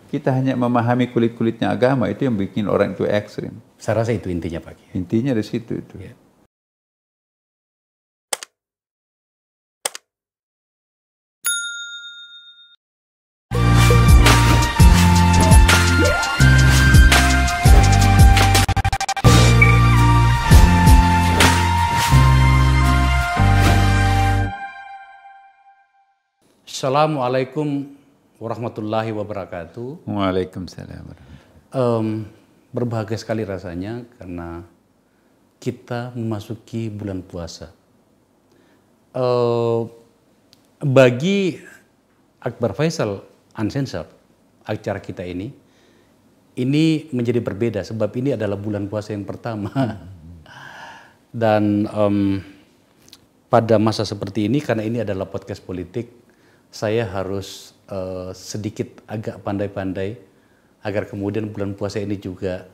kita hanya memahami kulit-kulitnya agama, itu yang bikin orang itu ekstrim. Saya rasa itu intinya Pak Kiai. Intinya di situ itu. Ya. Assalamualaikum warahmatullahi wabarakatuh. Waalaikumsalam. Berbahagia sekali rasanya karena kita memasuki bulan puasa. Bagi Akbar Faisal Uncensored, acara kita ini menjadi berbeda sebab ini adalah bulan puasa yang pertama. Dan pada masa seperti ini, karena ini adalah podcast politik, saya harus sedikit agak pandai-pandai agar kemudian bulan puasa ini juga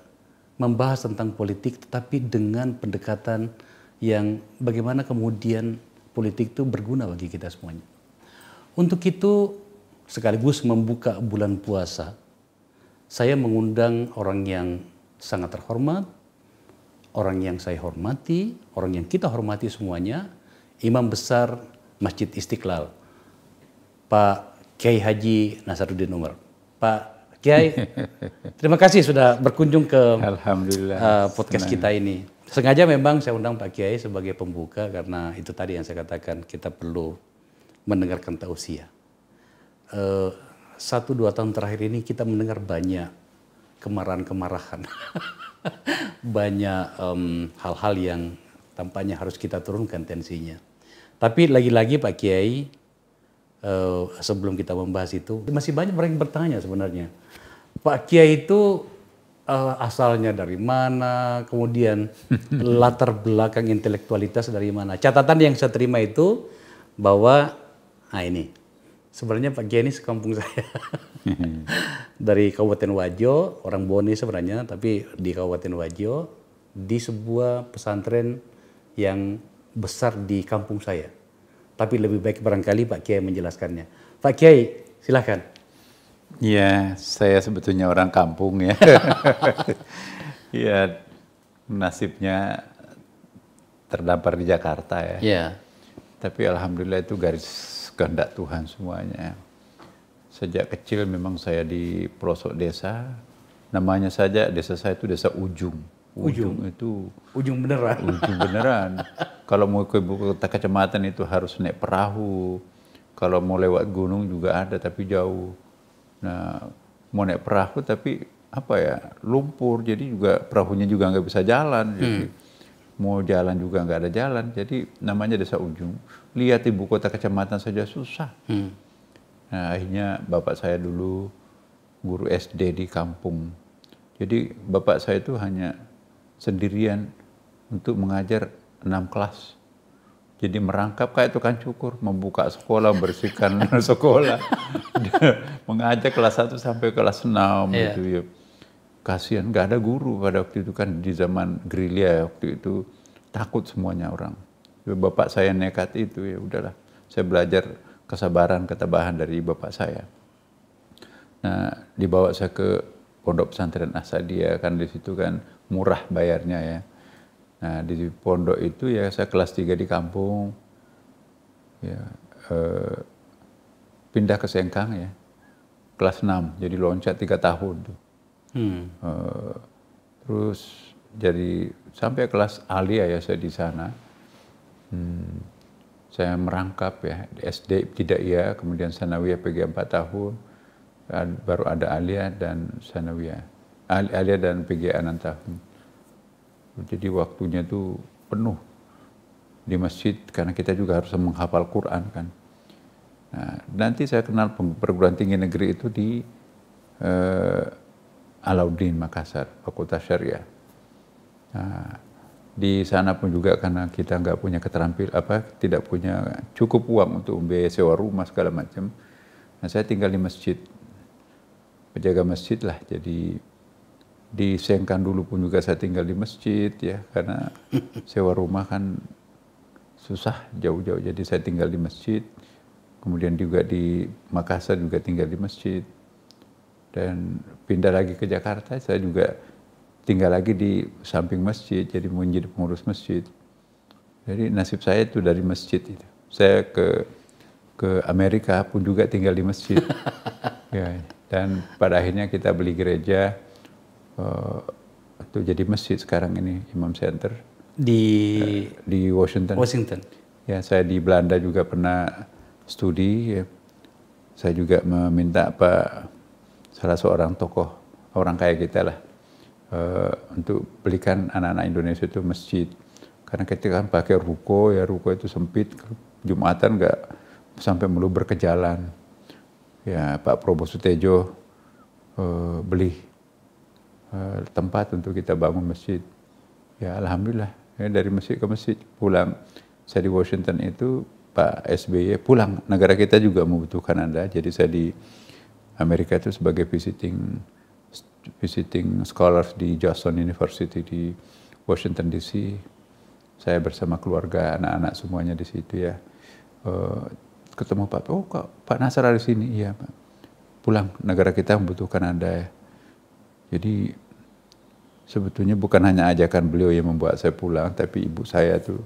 membahas tentang politik, tetapi dengan pendekatan yang bagaimana kemudian politik itu berguna bagi kita semuanya. Untuk itu, sekaligus membuka bulan puasa, saya mengundang orang yang sangat terhormat, orang yang saya hormati, orang yang kita hormati semuanya, Imam Besar Masjid Istiqlal, Pak Kiai Haji Nasaruddin Umar. Pak Kiai, terima kasih sudah berkunjung ke Alhamdulillah, podcast kita ini. Sengaja memang saya undang Pak Kiai sebagai pembuka karena itu tadi yang saya katakan, kita perlu mendengarkan tausiah. 1-2 tahun terakhir ini kita mendengar banyak kemarahan-kemarahan. Banyak hal-hal yang tampaknya harus kita turunkan tensinya. Tapi lagi-lagi Pak Kiai, sebelum kita membahas itu, masih banyak orang yang bertanya sebenarnya, Pak Kiai itu asalnya dari mana, kemudian latar belakang intelektualitas dari mana. Catatan yang saya terima itu bahwa, ini sebenarnya Pak Kiai ini sekampung saya. Dari Kabupaten Wajo, orang Bone sebenarnya, tapi di Kabupaten Wajo, di sebuah pesantren yang besar di kampung saya. Tapi lebih baik barangkali Pak Kiai menjelaskannya. Pak Kiai, silakan. Ya, saya sebetulnya orang kampung ya. Ya, nasibnya terdampar di Jakarta ya. Ya. Tapi alhamdulillah itu garis kehendak Tuhan semuanya. Sejak kecil memang saya di pelosok desa. Namanya saja desa saya itu desa Ujung. Ujung itu Ujung beneran. Ujung beneran. Kalau mau ke ibu kota kecamatan itu harus naik perahu. Kalau mau lewat gunung juga ada tapi jauh. Nah, mau naik perahu tapi lumpur. Jadi juga perahunya juga nggak bisa jalan. Jadi mau jalan juga nggak ada jalan. Jadi namanya desa Ujung. Lihat ibu kota kecamatan saja susah. Nah, akhirnya bapak saya dulu guru SD di kampung. Jadi bapak saya itu hanya sendirian untuk mengajar 6 kelas. Jadi merangkap kayak tukang cukur, membuka sekolah, membersihkan sekolah. Mengajar kelas 1 sampai kelas 6 gitu ya. Kasihan, nggak ada guru pada waktu itu kan, di zaman gerilya waktu itu takut semuanya orang. Bapak saya nekat itu, ya udahlah. Saya belajar kesabaran, ketabahan dari bapak saya. Nah, dibawa saya ke Pondok Pesantren Ahsadiyah, kan di situ kan murah bayarnya ya. Nah, di pondok itu ya saya kelas 3 di kampung. Ya, pindah ke Sengkang ya. Kelas 6, jadi loncat 3 tahun tuh. Terus jadi sampai kelas alia ya saya di sana. Saya merangkap ya, SD Ibtidaiyah, kemudian Sanawiyah PG 4 tahun. Baru ada alia dan sanawiyah, alia dan PGA 6 tahun. Jadi waktunya itu penuh di masjid karena kita juga harus menghafal Quran kan. Nah, nanti saya kenal perguruan tinggi negeri itu di Alauddin Makassar, Fakultas Syariah. Nah, di sana pun juga karena kita nggak punya tidak punya cukup uang untuk membiayai sewa rumah segala macam. Nah, saya tinggal di masjid. Penjaga masjid lah, jadi di Sengkang dulu pun juga saya tinggal di masjid ya, karena sewa rumah kan susah jauh-jauh, jadi saya tinggal di masjid. Kemudian juga di Makassar juga tinggal di masjid. Dan pindah lagi ke Jakarta, saya juga tinggal lagi di samping masjid, jadi menjadi pengurus masjid. Jadi nasib saya itu dari masjid itu. Saya ke Amerika pun juga tinggal di masjid. Ya, dan pada akhirnya kita beli gereja itu jadi masjid sekarang ini, Imam Center di Washington. Ya, saya di Belanda juga pernah studi. Ya. Saya juga meminta salah seorang tokoh orang kaya kita lah untuk belikan anak-anak Indonesia itu masjid. Karena kita kan pakai ruko, ya ruko itu sempit, Jumatan nggak sampai meluber ke jalan. Ya Pak Prabowo Sutejo beli tempat untuk kita bangun masjid. Ya alhamdulillah, ya, dari masjid ke masjid pulang. Saya di Washington itu Pak SBY pulang, negara kita juga membutuhkan Anda. Jadi saya di Amerika itu sebagai visiting scholars di Johnson University di Washington DC. Saya bersama keluarga, anak-anak semuanya di situ ya. Ketemu Pak Nasr di sini, iya Pak. Pulang, negara kita membutuhkan Anda ya. Jadi sebetulnya bukan hanya ajakan beliau yang membuat saya pulang, tapi ibu saya tuh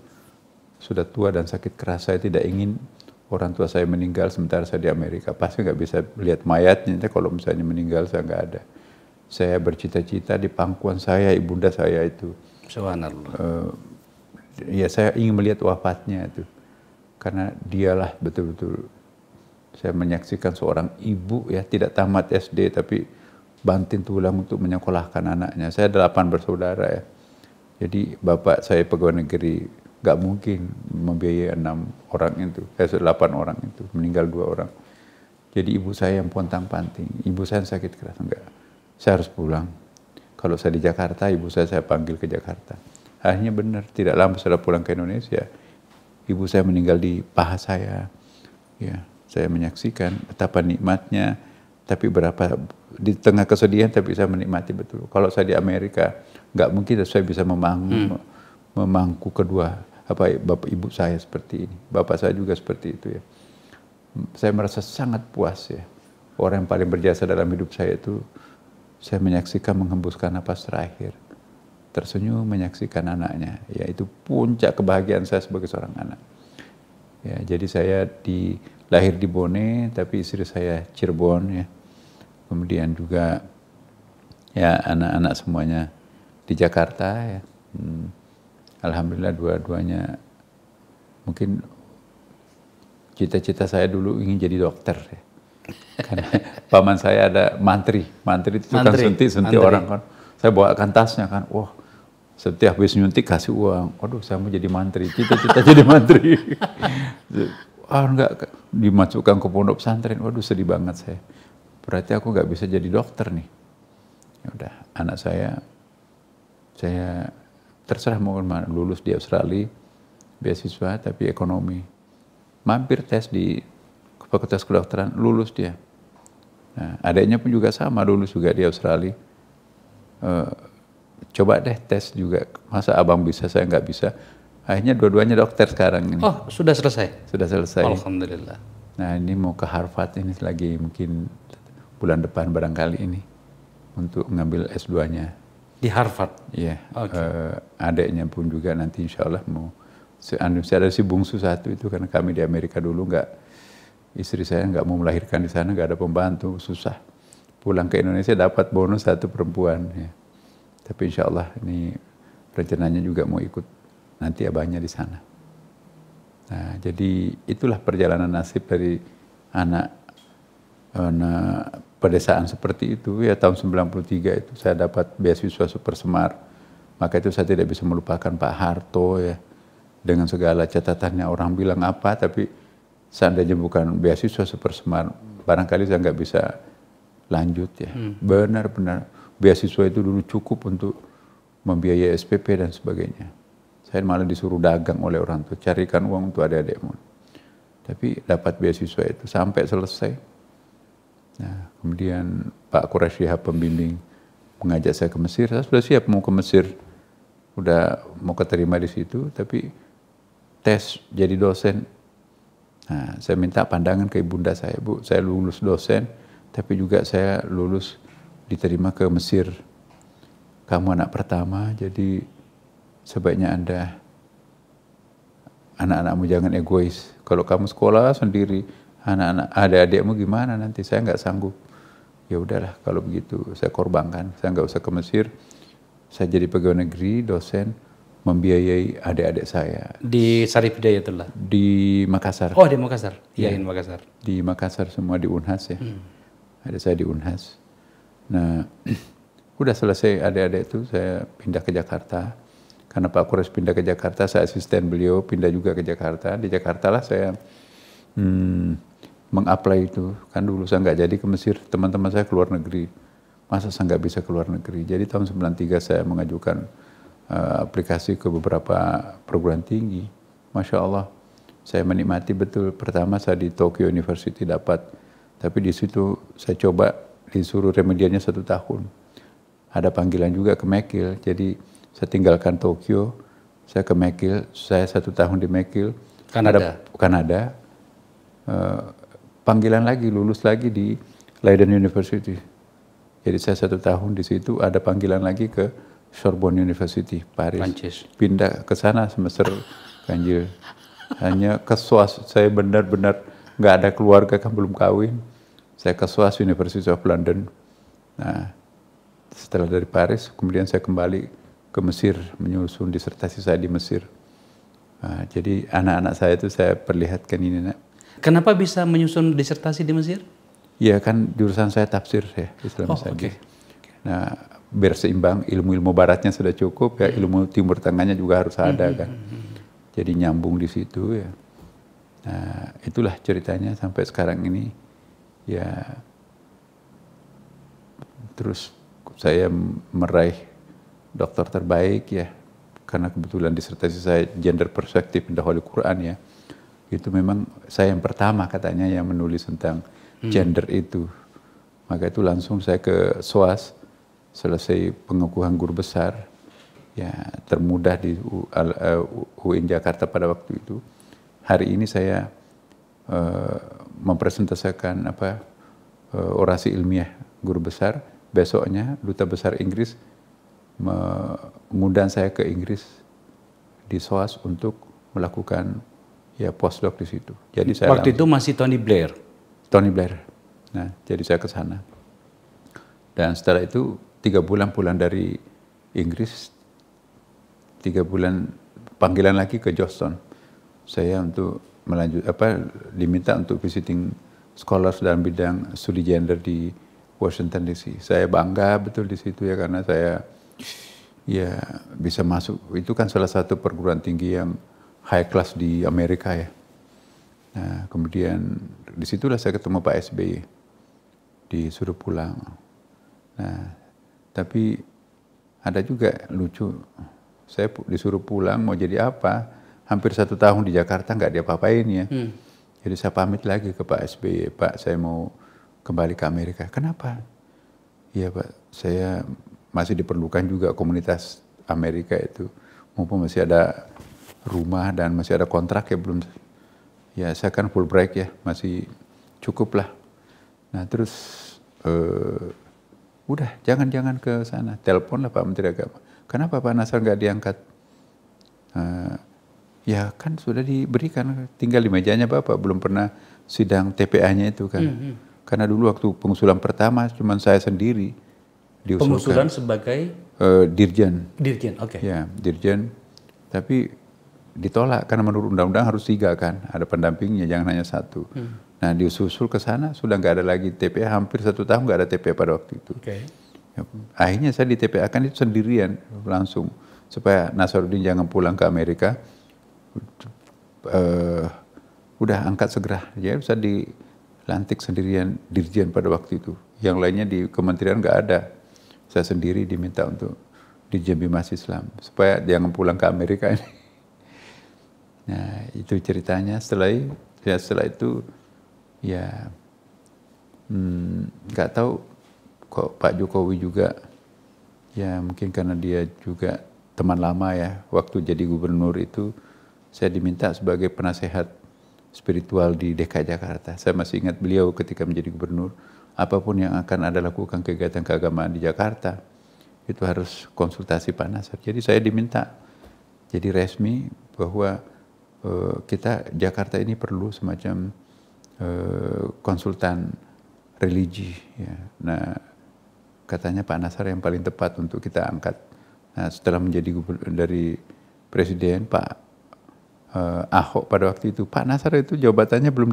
sudah tua dan sakit keras. Saya tidak ingin orang tua saya meninggal sementara saya di Amerika. Pasti nggak bisa lihat mayatnya kalau misalnya meninggal saya nggak ada. Saya bercita-cita di pangkuan saya, ibunda saya itu. Subhanallah. Ya saya ingin melihat wafatnya itu. Karena dialah betul-betul saya menyaksikan seorang ibu ya, tidak tamat SD tapi banting tulang untuk menyekolahkan anaknya. Saya 8 bersaudara ya. Jadi bapak saya pegawai negeri, nggak mungkin membiayai 6 orang itu, 8 orang itu, meninggal 2 orang. Jadi ibu saya yang pontang-panting, ibu saya sakit keras, enggak. Saya harus pulang. Kalau saya di Jakarta, ibu saya panggil ke Jakarta. Akhirnya benar, tidak lama setelah pulang ke Indonesia, ibu saya meninggal di paha saya. Ya, saya menyaksikan betapa nikmatnya, tapi berapa di tengah kesedihan, tapi saya menikmati betul. Kalau saya di Amerika, nggak mungkin saya bisa memangku kedua bapak ibu saya seperti ini. Bapak saya juga seperti itu ya. Saya merasa sangat puas ya. Orang yang paling berjasa dalam hidup saya itu, saya menyaksikan menghembuskan napas terakhir. Tersenyum menyaksikan anaknya. Ya itu puncak kebahagiaan saya sebagai seorang anak. Ya, jadi saya lahir di Bone, tapi istri saya Cirebon ya. Kemudian juga ya anak-anak semuanya di Jakarta ya. Alhamdulillah dua-duanya, mungkin cita-cita saya dulu ingin jadi dokter ya. Karena paman saya ada mantri itu tukang suntik orang kan. Saya bawakan tasnya kan, wah setiap habis nyuntik kasih uang. Waduh saya mau jadi mantri, cita-cita jadi mantri. Enggak, dimasukkan ke pondok pesantren, waduh sedih banget saya. Berarti aku nggak bisa jadi dokter nih. Ya udah, anak saya terserah mau kemana, lulus di Australia, beasiswa tapi ekonomi. Mampir tes di Fakultas Kedokteran, lulus dia. Nah, adiknya pun juga sama, lulus juga di Australia. Coba deh tes juga, masa abang bisa, saya nggak bisa. Akhirnya dua-duanya dokter sekarang ini. Oh, sudah selesai? Sudah selesai. Alhamdulillah. Nah, ini mau ke Harvard ini lagi mungkin bulan depan barangkali ini untuk ngambil S2-nya. Di Harvard? Iya. Okay. Adiknya pun juga nanti insya Allah mau. Ada si bungsu satu itu, karena kami di Amerika dulu istri saya nggak mau melahirkan di sana, nggak ada pembantu, susah. Pulang ke Indonesia dapat bonus 1 perempuan. Ya. Tapi insya Allah ini rencananya juga mau ikut nanti abahnya di sana. Nah, jadi itulah perjalanan nasib dari anak pedesaan seperti itu. Ya tahun 93 itu saya dapat beasiswa Super Semar. Maka itu saya tidak bisa melupakan Pak Harto ya. Dengan segala catatannya, orang bilang apa, tapi seandainya bukan beasiswa Super Semar, barangkali saya nggak bisa lanjut ya. Benar-benar beasiswa itu dulu cukup untuk membiayai SPP dan sebagainya. Saya malah disuruh dagang oleh orang tua, carikan uang untuk adik-adikmu. Tapi dapat beasiswa itu sampai selesai. Nah, kemudian Pak Quraisy Shihab pembimbing mengajak saya ke Mesir. Saya sudah siap mau ke Mesir, udah mau keterima di situ, tapi tes jadi dosen. Nah, saya minta pandangan ke ibunda saya, Bu, saya lulus dosen, tapi juga saya lulus diterima ke Mesir. Kamu anak pertama, jadi sebaiknya anak-anakmu jangan egois. Kalau kamu sekolah sendiri, anak-anak adik-adikmu gimana nanti? Saya nggak sanggup. Ya udahlah kalau begitu saya korbankan. Saya nggak usah ke Mesir. Saya jadi pegawai negeri, dosen, membiayai adik-adik saya. Di Sarif Hidayatullah? Di Makassar. Oh, di Makassar? Iya, di Makassar. Di Makassar semua di Unhas ya. Ada saya di Unhas. Nah, udah selesai adik-adik itu saya pindah ke Jakarta. Karena Pak Kores pindah ke Jakarta, saya asisten beliau pindah juga ke Jakarta. Di Jakarta lah saya mengapply itu. Kan dulu saya nggak jadi ke Mesir, teman-teman saya keluar negeri. Masa saya nggak bisa keluar negeri? Jadi tahun 93 saya mengajukan aplikasi ke beberapa perguruan tinggi. Masya Allah, saya menikmati betul. Pertama saya di Tokyo University dapat, tapi di situ saya coba disuruh remedianya 1 tahun. Ada panggilan juga ke McGill, jadi saya tinggalkan Tokyo, saya ke McGill, saya 1 tahun di McGill. Kanada. Panggilan lagi, lulus lagi di Leiden University. Jadi saya 1 tahun di situ, ada panggilan lagi ke Sorbonne University, Paris. Prancis. Pindah ke sana semester ganjil. Hanya ke SOAS, saya benar-benar nggak ada keluarga, kan belum kawin. Saya ke SOAS, University of London. Nah, setelah dari Paris, kemudian saya kembali ke Mesir, menyusun disertasi saya di Mesir. Nah, jadi anak-anak saya itu saya perlihatkan ini, nak. Kenapa bisa menyusun disertasi di Mesir? Iya kan jurusan saya tafsir ya, Islamic Studies. Nah, biar seimbang, ilmu-ilmu baratnya sudah cukup ya, ilmu timur tengahnya juga harus ada kan. Jadi nyambung di situ ya. Nah, itulah ceritanya sampai sekarang ini ya. Terus saya meraih doktor terbaik ya, karena kebetulan disertasi saya gender perspektif in the Holy Quran ya. Itu memang saya yang pertama katanya yang menulis tentang gender itu. Maka itu langsung saya ke SOAS, selesai pengukuhan guru besar, ya termudah di UIN Jakarta pada waktu itu. Hari ini saya mempresentasikan orasi ilmiah guru besar. Besoknya Duta Besar Inggris mengundang saya ke Inggris di SOAS untuk melakukan ya postdoc di situ. Jadi saya waktu itu masih Tony Blair. Nah, jadi saya ke sana. Dan setelah itu 3 bulan pulang dari Inggris, 3 bulan panggilan lagi ke Johnston. Saya untuk diminta untuk visiting scholars dalam bidang studi gender di Washington DC. Saya bangga betul di situ ya, karena saya ya bisa masuk. Itu kan salah satu perguruan tinggi yang high class di Amerika ya. Nah, kemudian disitulah saya ketemu Pak SBY, disuruh pulang. Nah, tapi ada juga lucu, saya disuruh pulang mau jadi apa? Hampir 1 tahun di Jakarta nggak diapa-apain ya. Jadi saya pamit lagi ke Pak SBY, Pak saya mau kembali ke Amerika. Kenapa? Iya Pak, saya masih diperlukan juga komunitas Amerika itu. Mumpung masih ada rumah dan masih ada kontrak ya belum. Ya saya kan full break ya, masih cukup lah. Nah terus udah jangan ke sana. Telepon lah Pak Menteri Agama. Kenapa Pak Nasar nggak diangkat? Ya kan sudah diberikan, tinggal di mejanya Bapak. Belum pernah sidang TPA-nya itu kan. Karena dulu waktu pengusulan pertama cuma saya sendiri diusulkan. Pengusulan sebagai? Dirjen. Dirjen, oke. Ya dirjen. Tapi ditolak karena menurut undang-undang harus 3 kan, ada pendampingnya, jangan hanya 1. Nah diusul ke sana sudah nggak ada lagi TPA, hampir 1 tahun nggak ada TPA pada waktu itu. Ya, akhirnya saya di TPA kan itu sendirian langsung supaya Nasaruddin jangan pulang ke Amerika. Udah angkat segera, ya bisa dilantik sendirian dirjen pada waktu itu. Yang lainnya di kementerian nggak ada, saya sendiri diminta untuk Dirjen Bimas Islam supaya jangan pulang ke Amerika ini. Nah itu ceritanya. Setelah itu ya nggak tahu kok Pak Jokowi juga ya, mungkin karena dia juga teman lama ya, waktu jadi gubernur itu saya diminta sebagai penasehat spiritual di DKI Jakarta. Saya masih ingat beliau ketika menjadi gubernur, apapun yang akan Anda lakukan kegiatan keagamaan di Jakarta, itu harus konsultasi Pak Nasar. Jadi saya diminta jadi resmi bahwa kita Jakarta ini perlu semacam konsultan religi. Ya. Nah, katanya Pak Nasar yang paling tepat untuk kita angkat. Nah, setelah menjadi dari presiden Pak Ahok pada waktu itu, Pak Nasar itu jabatannya belum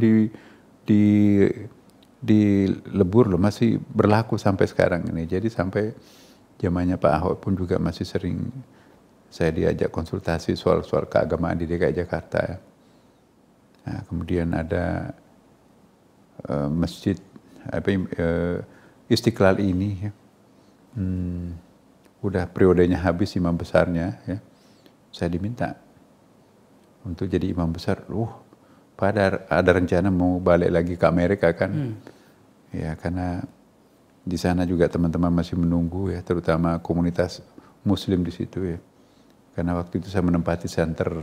dilebur loh, masih berlaku sampai sekarang ini. Jadi sampai zamannya Pak Ahok pun juga masih sering saya diajak konsultasi soal-soal keagamaan di DKI Jakarta. Nah, kemudian ada masjid Istiqlal ini, ya. Udah periodenya habis imam besarnya, ya. Saya diminta untuk jadi imam besar. Pada ada rencana mau balik lagi ke Amerika kan, ya karena di sana juga teman-teman masih menunggu ya, terutama komunitas Muslim di situ ya. Karena waktu itu saya menempati center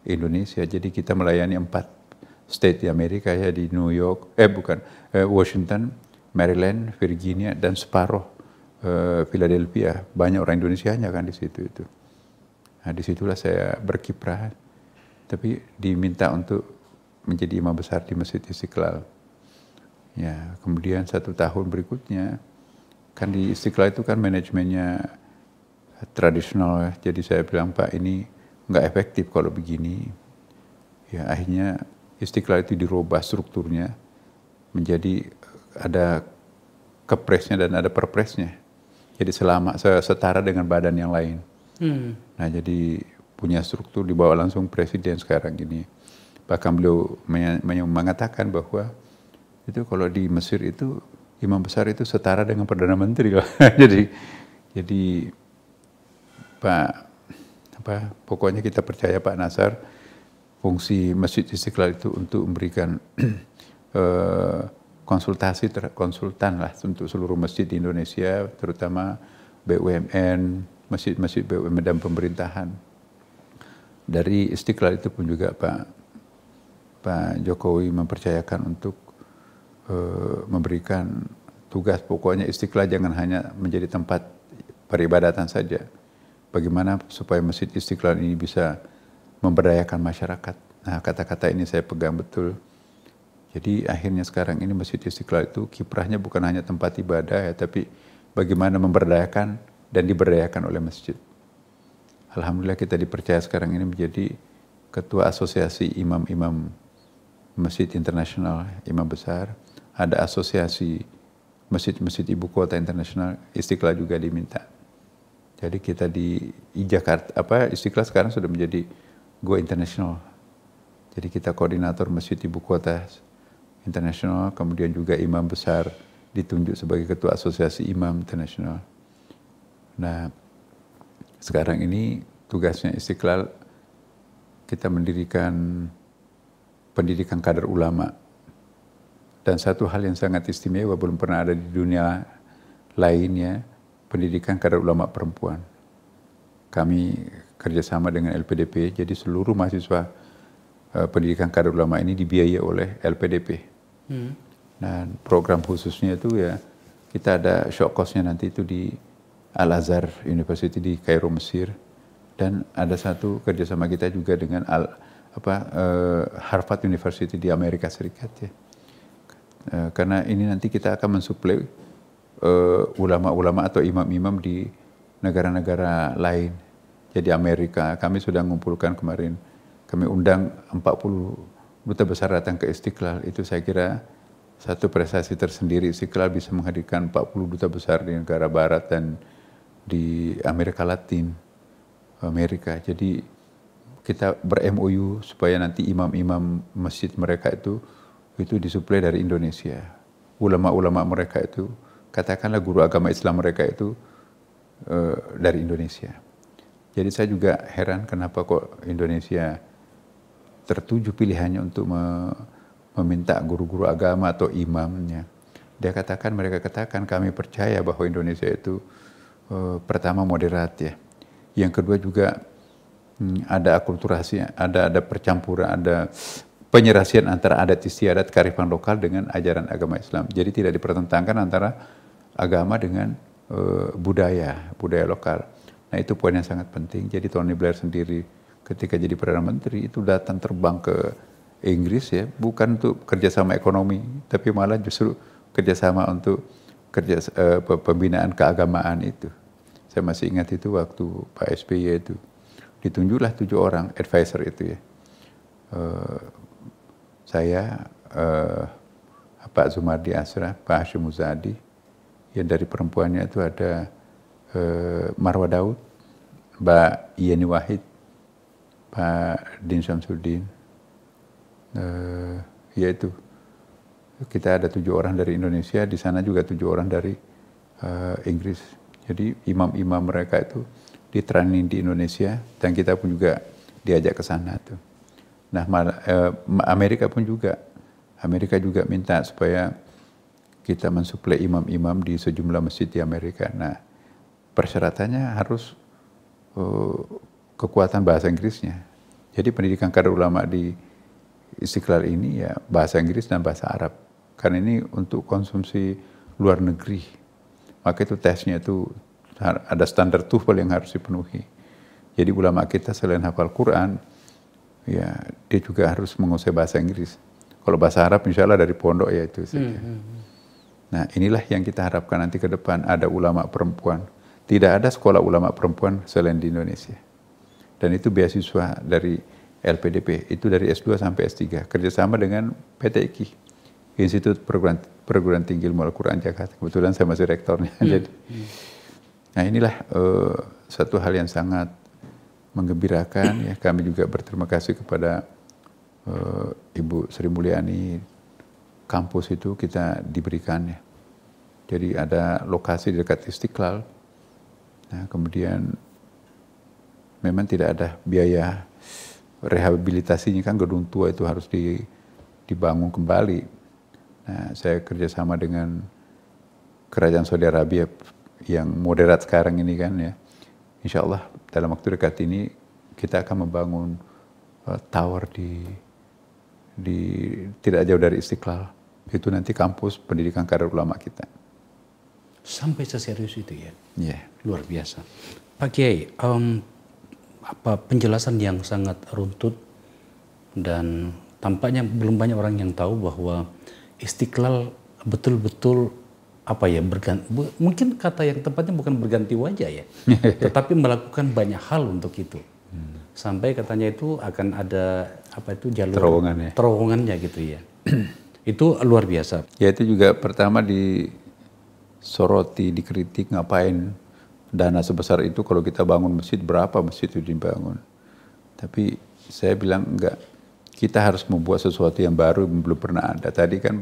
Indonesia, jadi kita melayani 4 state di Amerika ya, di New York, Washington, Maryland, Virginia, dan separuh Philadelphia. Banyak orang Indonesianya kan di situ itu. Nah, disitulah saya berkiprah, tapi diminta untuk menjadi imam besar di Masjid Istiqlal. Ya, kemudian 1 tahun berikutnya, kan di Istiqlal itu kan manajemennya tradisional ya. Jadi saya bilang, Pak, ini nggak efektif kalau begini. Ya, akhirnya Istiqlal itu dirubah strukturnya menjadi ada kepresnya dan ada perpresnya. Jadi setara dengan badan yang lain. Nah, jadi punya struktur dibawa langsung presiden sekarang ini. Bahkan beliau mengatakan bahwa itu kalau di Mesir itu imam besar itu setara dengan perdana menteri. jadi pokoknya kita percaya Pak Nasar, fungsi Masjid Istiqlal itu untuk memberikan konsultan lah untuk seluruh masjid di Indonesia, terutama BUMN, masjid-masjid BUMN dan pemerintahan. Dari Istiqlal itu pun juga Pak Jokowi mempercayakan untuk memberikan tugas, pokoknya Istiqlal jangan hanya menjadi tempat peribadatan saja. Bagaimana supaya Masjid Istiqlal ini bisa memberdayakan masyarakat. Nah, kata-kata ini saya pegang betul. Jadi akhirnya sekarang ini Masjid Istiqlal itu kiprahnya bukan hanya tempat ibadah ya, tapi bagaimana memberdayakan dan diberdayakan oleh masjid. Alhamdulillah kita dipercaya sekarang ini menjadi Ketua Asosiasi Imam-Imam Masjid Internasional, Imam Besar. Ada Asosiasi Masjid-Masjid Ibu Kota Internasional, Istiqlal juga diminta. Jadi kita di Jakarta, Istiqlal sekarang sudah menjadi Go International. Jadi kita koordinator Masjid Ibu Kota Internasional, kemudian juga imam besar ditunjuk sebagai Ketua Asosiasi Imam Internasional. Nah, sekarang ini tugasnya Istiqlal, kita mendirikan pendidikan kader ulama. Dan satu hal yang sangat istimewa, belum pernah ada di dunia lainnya, pendidikan kader ulama perempuan. Kami kerjasama dengan LPDP, jadi seluruh mahasiswa pendidikan kader ulama ini dibiayai oleh LPDP. Dan program khususnya itu ya, kita ada shock course-nya nanti itu di Al-Azhar University di Kairo, Mesir. Dan ada satu kerjasama kita juga dengan Harvard University di Amerika Serikat ya. Karena ini nanti kita akan mensuplai ulama-ulama atau imam-imam di negara-negara lain. Jadi Amerika, kami sudah mengumpulkan kemarin, kami undang 40 duta besar datang ke Istiqlal. Itu saya kira satu prestasi tersendiri. Istiqlal bisa menghadirkan 40 duta besar di negara barat dan di Amerika Latin, Amerika. Jadi kita ber-MOU supaya nanti imam-imam masjid mereka itu disuplai dari Indonesia. Ulama-ulama mereka itu, katakanlah guru agama Islam mereka itu dari Indonesia. Jadi saya juga heran kenapa kok Indonesia tertuju pilihannya untuk meminta guru-guru agama atau imamnya. Mereka katakan kami percaya bahwa Indonesia itu pertama moderat ya. Yang kedua juga ada akulturasi, ada percampuran, ada penyerasian antara adat istiadat kearifan lokal dengan ajaran agama Islam. Jadi tidak dipertentangkan antara agama dengan budaya lokal. Nah itu poin yang sangat penting. Jadi Tony Blair sendiri ketika jadi Perdana Menteri itu datang terbang ke Inggris ya, bukan untuk kerjasama ekonomi, tapi malah justru kerjasama untuk pembinaan keagamaan itu. Saya masih ingat itu waktu Pak SBY itu ditunjuklah 7 orang advisor itu ya. Saya, Pak Zumardi Ashraf, Pak Hashim Muzadi, yang dari perempuannya itu ada Marwa Daud, Mbak Yeni Wahid, Pak Din Syamsuddin, yaitu kita ada 7 orang dari Indonesia, di sana juga 7 orang dari Inggris. Jadi imam-imam mereka itu di-training di Indonesia dan kita pun juga diajak ke sana tuh. Nah, Amerika pun juga, Amerika juga minta supaya kita mensuplai imam-imam di sejumlah masjid di Amerika. Nah, persyaratannya harus kekuatan bahasa Inggrisnya. Jadi pendidikan kader ulama di Istiqlal ini ya bahasa Inggris dan bahasa Arab. Karena ini untuk konsumsi luar negeri. Maka itu tesnya itu ada standar TOEFL yang harus dipenuhi. Jadi ulama kita selain hafal Quran, ya dia juga harus menguasai bahasa Inggris. Kalau bahasa Arab insya Allah dari pondok ya itu saja. Nah inilah yang kita harapkan nanti ke depan, ada ulama perempuan. Tidak ada sekolah ulama perempuan selain di Indonesia. Dan itu beasiswa dari LPDP, itu dari S2 sampai S3. Kerjasama dengan PT IKI, Institut Perguruan Tinggi Ilmu Al-Quran Jakarta. Kebetulan saya masih rektornya. Jadi, nah inilah satu hal yang sangat menggembirakan. Ya, kami juga berterima kasih kepada Ibu Sri Mulyani. Kampus itu kita diberikan ya. Jadi ada lokasi di dekat Istiqlal. Nah, kemudian memang tidak ada biaya rehabilitasinya, kan gedung tua itu harus dibangun kembali. Nah, saya kerjasama dengan Kerajaan Saudi Arabia yang moderat sekarang ini kan ya. Insya Allah dalam waktu dekat ini kita akan membangun tower di tidak jauh dari Istiqlal. Itu nanti kampus pendidikan kader ulama kita. Sampai seserius itu ya? Iya. Luar biasa. Pak Kiai, penjelasan yang sangat runtut dan tampaknya belum banyak orang yang tahu bahwa Istiqlal betul-betul mungkin kata yang tepatnya bukan berganti wajah ya, tetapi melakukan banyak hal untuk itu. Sampai katanya itu akan ada jalur terowongannya gitu ya. Itu luar biasa. Ya itu juga pertama disoroti, dikritik, ngapain dana sebesar itu kalau kita bangun masjid, berapa masjid itu dibangun. Tapi saya bilang enggak, kita harus membuat sesuatu yang baru yang belum pernah ada. Tadi kan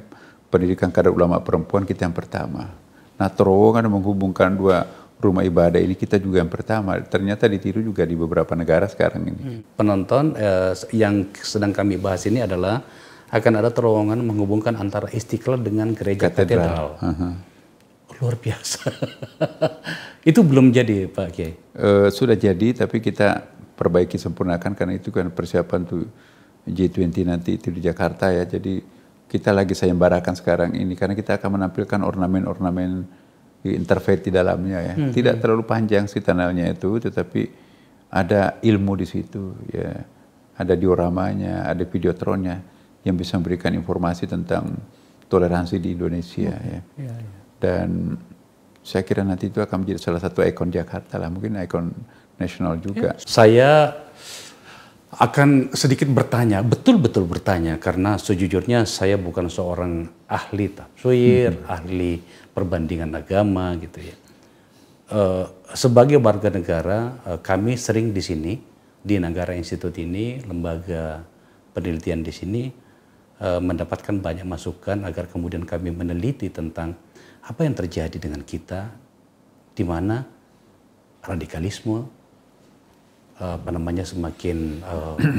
pendidikan kader ulama perempuan kita yang pertama. Nah terowongan menghubungkan 2 rumah ibadah ini kita juga yang pertama. Ternyata ditiru juga di beberapa negara sekarang ini. Penonton yang sedang kami bahas ini adalah akan ada terowongan menghubungkan antara Istiqlal dengan gereja katedral. Luar biasa. Itu belum jadi Pak Kiai? Sudah jadi, tapi kita perbaiki sempurnakan karena itu kan persiapan tuh G20 nanti itu di Jakarta ya. Jadi kita lagi sayembarakan sekarang ini karena kita akan menampilkan ornamen-ornamen interfaith di dalamnya ya. Tidak terlalu panjang sih tunnelnya itu, tetapi ada ilmu di situ ya. Ada dioramanya, ada videotronnya yang bisa memberikan informasi tentang toleransi di Indonesia ya. Dan saya kira nanti itu akan menjadi salah satu ikon Jakarta lah, mungkin ikon nasional juga. Saya akan sedikit bertanya, betul-betul bertanya, karena sejujurnya saya bukan seorang ahli tafsir, ahli perbandingan agama gitu ya. Sebagai warga negara, kami sering di sini, di Nagara Institute ini, lembaga penelitian di sini, mendapatkan banyak masukan agar kemudian kami meneliti tentang apa yang terjadi dengan kita, di mana radikalisme semakin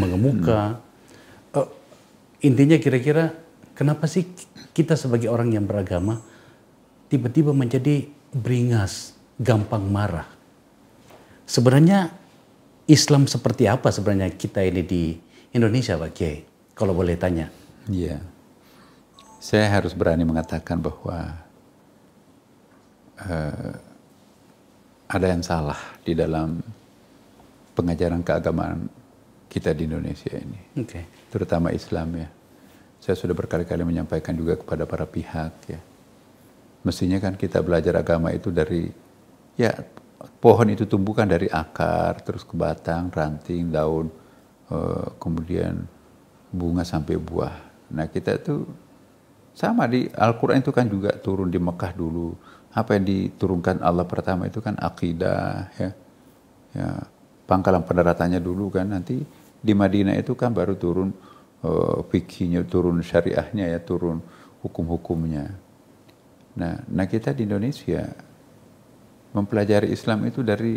mengemuka. Intinya kira-kira kenapa sih kita sebagai orang yang beragama tiba-tiba menjadi beringas, gampang marah? Sebenarnya Islam seperti apa sebenarnya kita ini di Indonesia, Pak Kiai? Kalau boleh tanya. Iya. Saya harus berani mengatakan bahwa ada yang salah di dalam pengajaran keagamaan kita di Indonesia ini. Terutama Islam ya. Saya sudah berkali-kali menyampaikan juga kepada para pihak ya. Mestinya kan kita belajar agama itu dari, ya pohon itu tumbuhkan dari akar, terus ke batang, ranting, daun, kemudian bunga sampai buah. Nah kita itu sama di Al-Quran itu kan juga turun di Mekah dulu. Apa yang diturunkan Allah pertama itu kan akidah ya. Pangkalan pendaratannya dulu kan, nanti di Madinah itu kan baru turun fikihnya, turun syariahnya ya, turun hukum-hukumnya. Nah kita di Indonesia mempelajari Islam itu dari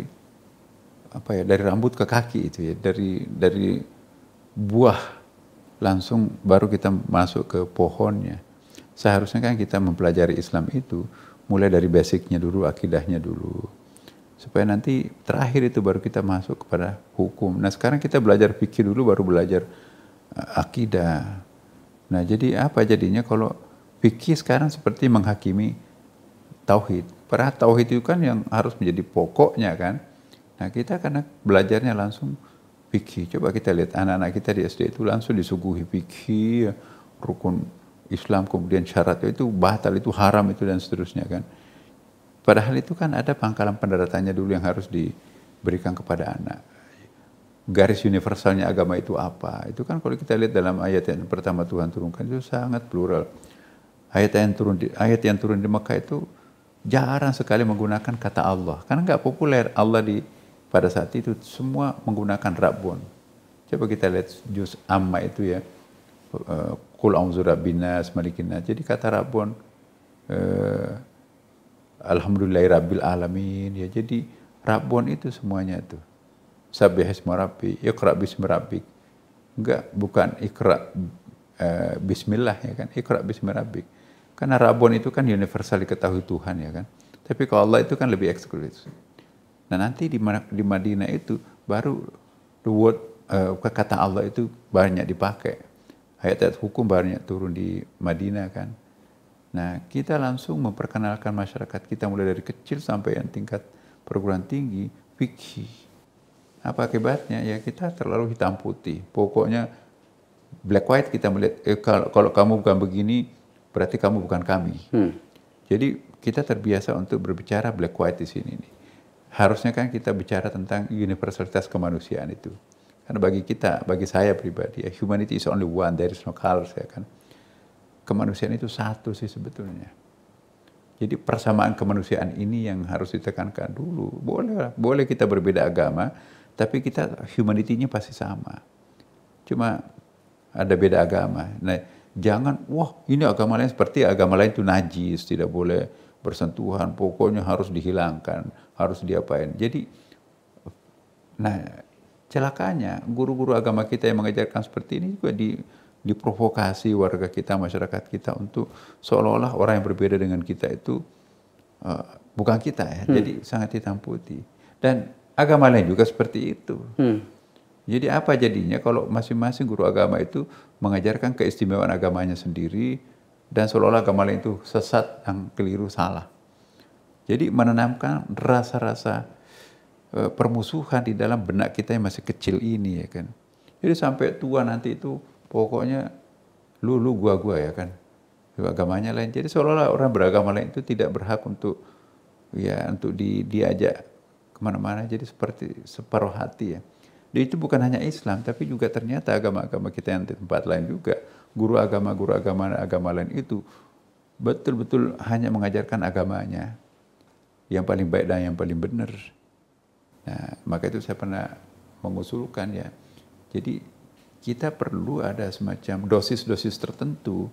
apa ya, dari rambut ke kaki itu ya, dari buah langsung baru kita masuk ke pohonnya. Seharusnya kan kita mempelajari Islam itu mulai dari basicnya dulu, akidahnya dulu, supaya nanti terakhir itu baru kita masuk kepada hukum. Nah sekarang kita belajar fikih dulu baru belajar akidah. Nah jadi apa jadinya kalau fikih sekarang seperti menghakimi tauhid. Padahal tauhid itu kan yang harus menjadi pokoknya kan. Nah kita karena belajarnya langsung fikih. Coba kita lihat anak-anak kita di SD itu langsung disuguhi fikih, rukun Islam, kemudian syarat itu batal, itu haram, itu dan seterusnya kan. Padahal itu kan ada pangkalan pendaratannya dulu yang harus diberikan kepada anak. Garis universalnya agama itu apa? Itu kan kalau kita lihat dalam ayat yang pertama Tuhan turunkan itu sangat plural. Ayat yang turun di Mekah itu jarang sekali menggunakan kata Allah. Karena nggak populer Allah pada saat itu semua menggunakan Rabbun. Coba kita lihat juz Amma itu ya. Qul a'udzu birabbin nas malikin nas. Jadi kata Rabbun alhamdulillahirabbil alamin ya. Jadi Rabbun itu semuanya itu. Sabbihisma rabbi, iqra bismi rabbik. Enggak, bukan iqra bismillah ya kan. Iqra bismi rabbik. Karena Rabbun itu kan universal diketahui Tuhan ya kan. Tapi kalau Allah itu kan lebih eksklusif. Nah nanti di Madinah itu baru the word kata Allah itu banyak dipakai. Ayat-ayat hukum banyak turun di Madinah kan. Nah kita langsung memperkenalkan masyarakat kita mulai dari kecil sampai yang tingkat perguruan tinggi fikih. Apa akibatnya? Ya kita terlalu hitam putih. Pokoknya black white kita melihat kalau kamu bukan begini berarti kamu bukan kami. Jadi kita terbiasa untuk berbicara black white di sini nih. Harusnya kan kita bicara tentang universalitas kemanusiaan itu. Karena bagi saya pribadi, ya, humanity is only one, there is no colors ya kan. Kemanusiaan itu satu sih sebetulnya. Jadi persamaan kemanusiaan ini yang harus ditekankan dulu. Boleh kita berbeda agama, tapi kita humanity-nya pasti sama. Cuma ada beda agama. Nah, jangan, wah ini agama lain seperti agama lain itu najis, tidak boleh bersentuhan, pokoknya harus dihilangkan, harus diapain. Jadi, nah celakanya guru-guru agama kita yang mengajarkan seperti ini juga diprovokasi warga kita, masyarakat kita untuk seolah-olah orang yang berbeda dengan kita itu bukan kita ya. Jadi sangat hitam putih. Dan agama lain juga seperti itu. Jadi apa jadinya kalau masing-masing guru agama itu mengajarkan keistimewaan agamanya sendiri dan seolah-olah agama lain itu sesat, yang keliru, salah. Jadi menanamkan rasa-rasa permusuhan di dalam benak kita yang masih kecil ini ya kan. Jadi sampai tua nanti itu pokoknya lu gua ya kan. Agamanya lain. Jadi seolah-olah orang beragama lain itu tidak berhak untuk diajak kemana-mana. Jadi seperti separuh hati ya. Dan itu bukan hanya Islam, tapi juga ternyata agama-agama kita yang di tempat lain juga. Guru agama lain itu betul-betul hanya mengajarkan agamanya. Yang paling baik dan yang paling benar. Nah, maka itu saya pernah mengusulkan ya. Jadi kita perlu ada semacam dosis-dosis tertentu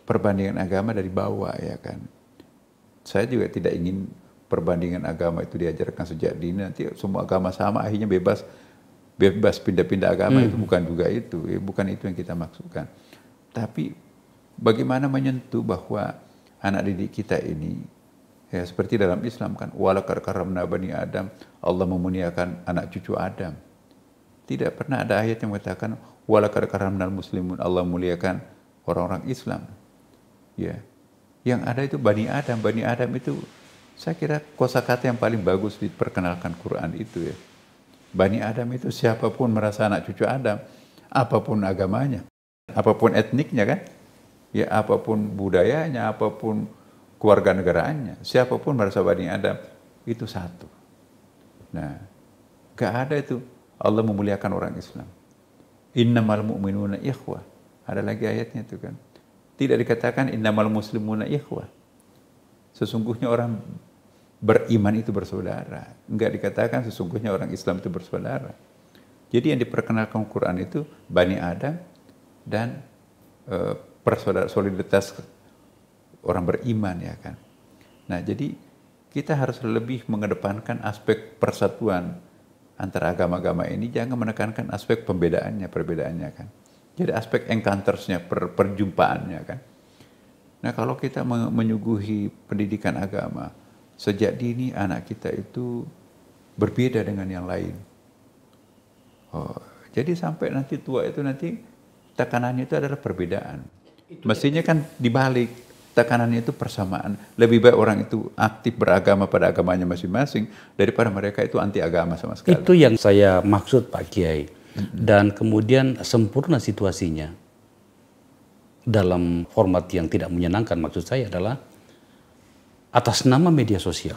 perbandingan agama dari bawah ya kan. Saya juga tidak ingin perbandingan agama itu diajarkan sejak dini, nanti semua agama sama akhirnya bebas pindah-pindah agama. Itu bukan juga itu, bukan itu yang kita maksudkan. Tapi bagaimana menyentuh bahwa anak didik kita ini ya seperti dalam Islam kan, walaqad karramna bani Adam, Allah memuliakan anak cucu Adam. Tidak pernah ada ayat yang mengatakan walaqad karamnal muslimun, Allah muliakan orang-orang Islam. Ya. Yang ada itu Bani Adam. Bani Adam itu saya kira kosakata yang paling bagus diperkenalkan Quran itu ya. Bani Adam itu siapapun merasa anak cucu Adam, apapun agamanya, apapun etniknya kan, ya apapun budayanya, apapun keluarga negaraannya, siapapun merasa Bani Adam itu satu. Nah, gak ada itu Allah memuliakan orang Islam. Innamal mu'minuna ikhwah. Ada lagi ayatnya itu kan. Tidak dikatakan innamal muslimuna ikhwah. Sesungguhnya orang beriman itu bersaudara. Enggak dikatakan sesungguhnya orang Islam itu bersaudara. Jadi yang diperkenalkan Quran itu Bani Adam dan solidaritas orang beriman ya kan. Nah jadi kita harus lebih mengedepankan aspek persatuan antara agama-agama ini, jangan menekankan aspek perbedaannya kan. Jadi aspek encountersnya, perjumpaannya kan. Nah kalau kita menyuguhi pendidikan agama, sejak dini anak kita itu berbeda dengan yang lain. Jadi sampai nanti tua itu nanti tekanannya itu adalah perbedaan. Mestinya kan dibalik, tekanannya itu persamaan. Lebih baik orang itu aktif beragama pada agamanya masing-masing daripada mereka itu anti agama sama sekali. Itu yang saya maksud Pak Kiai. Dan kemudian sempurna situasinya dalam format yang tidak menyenangkan, maksud saya adalah atas nama media sosial,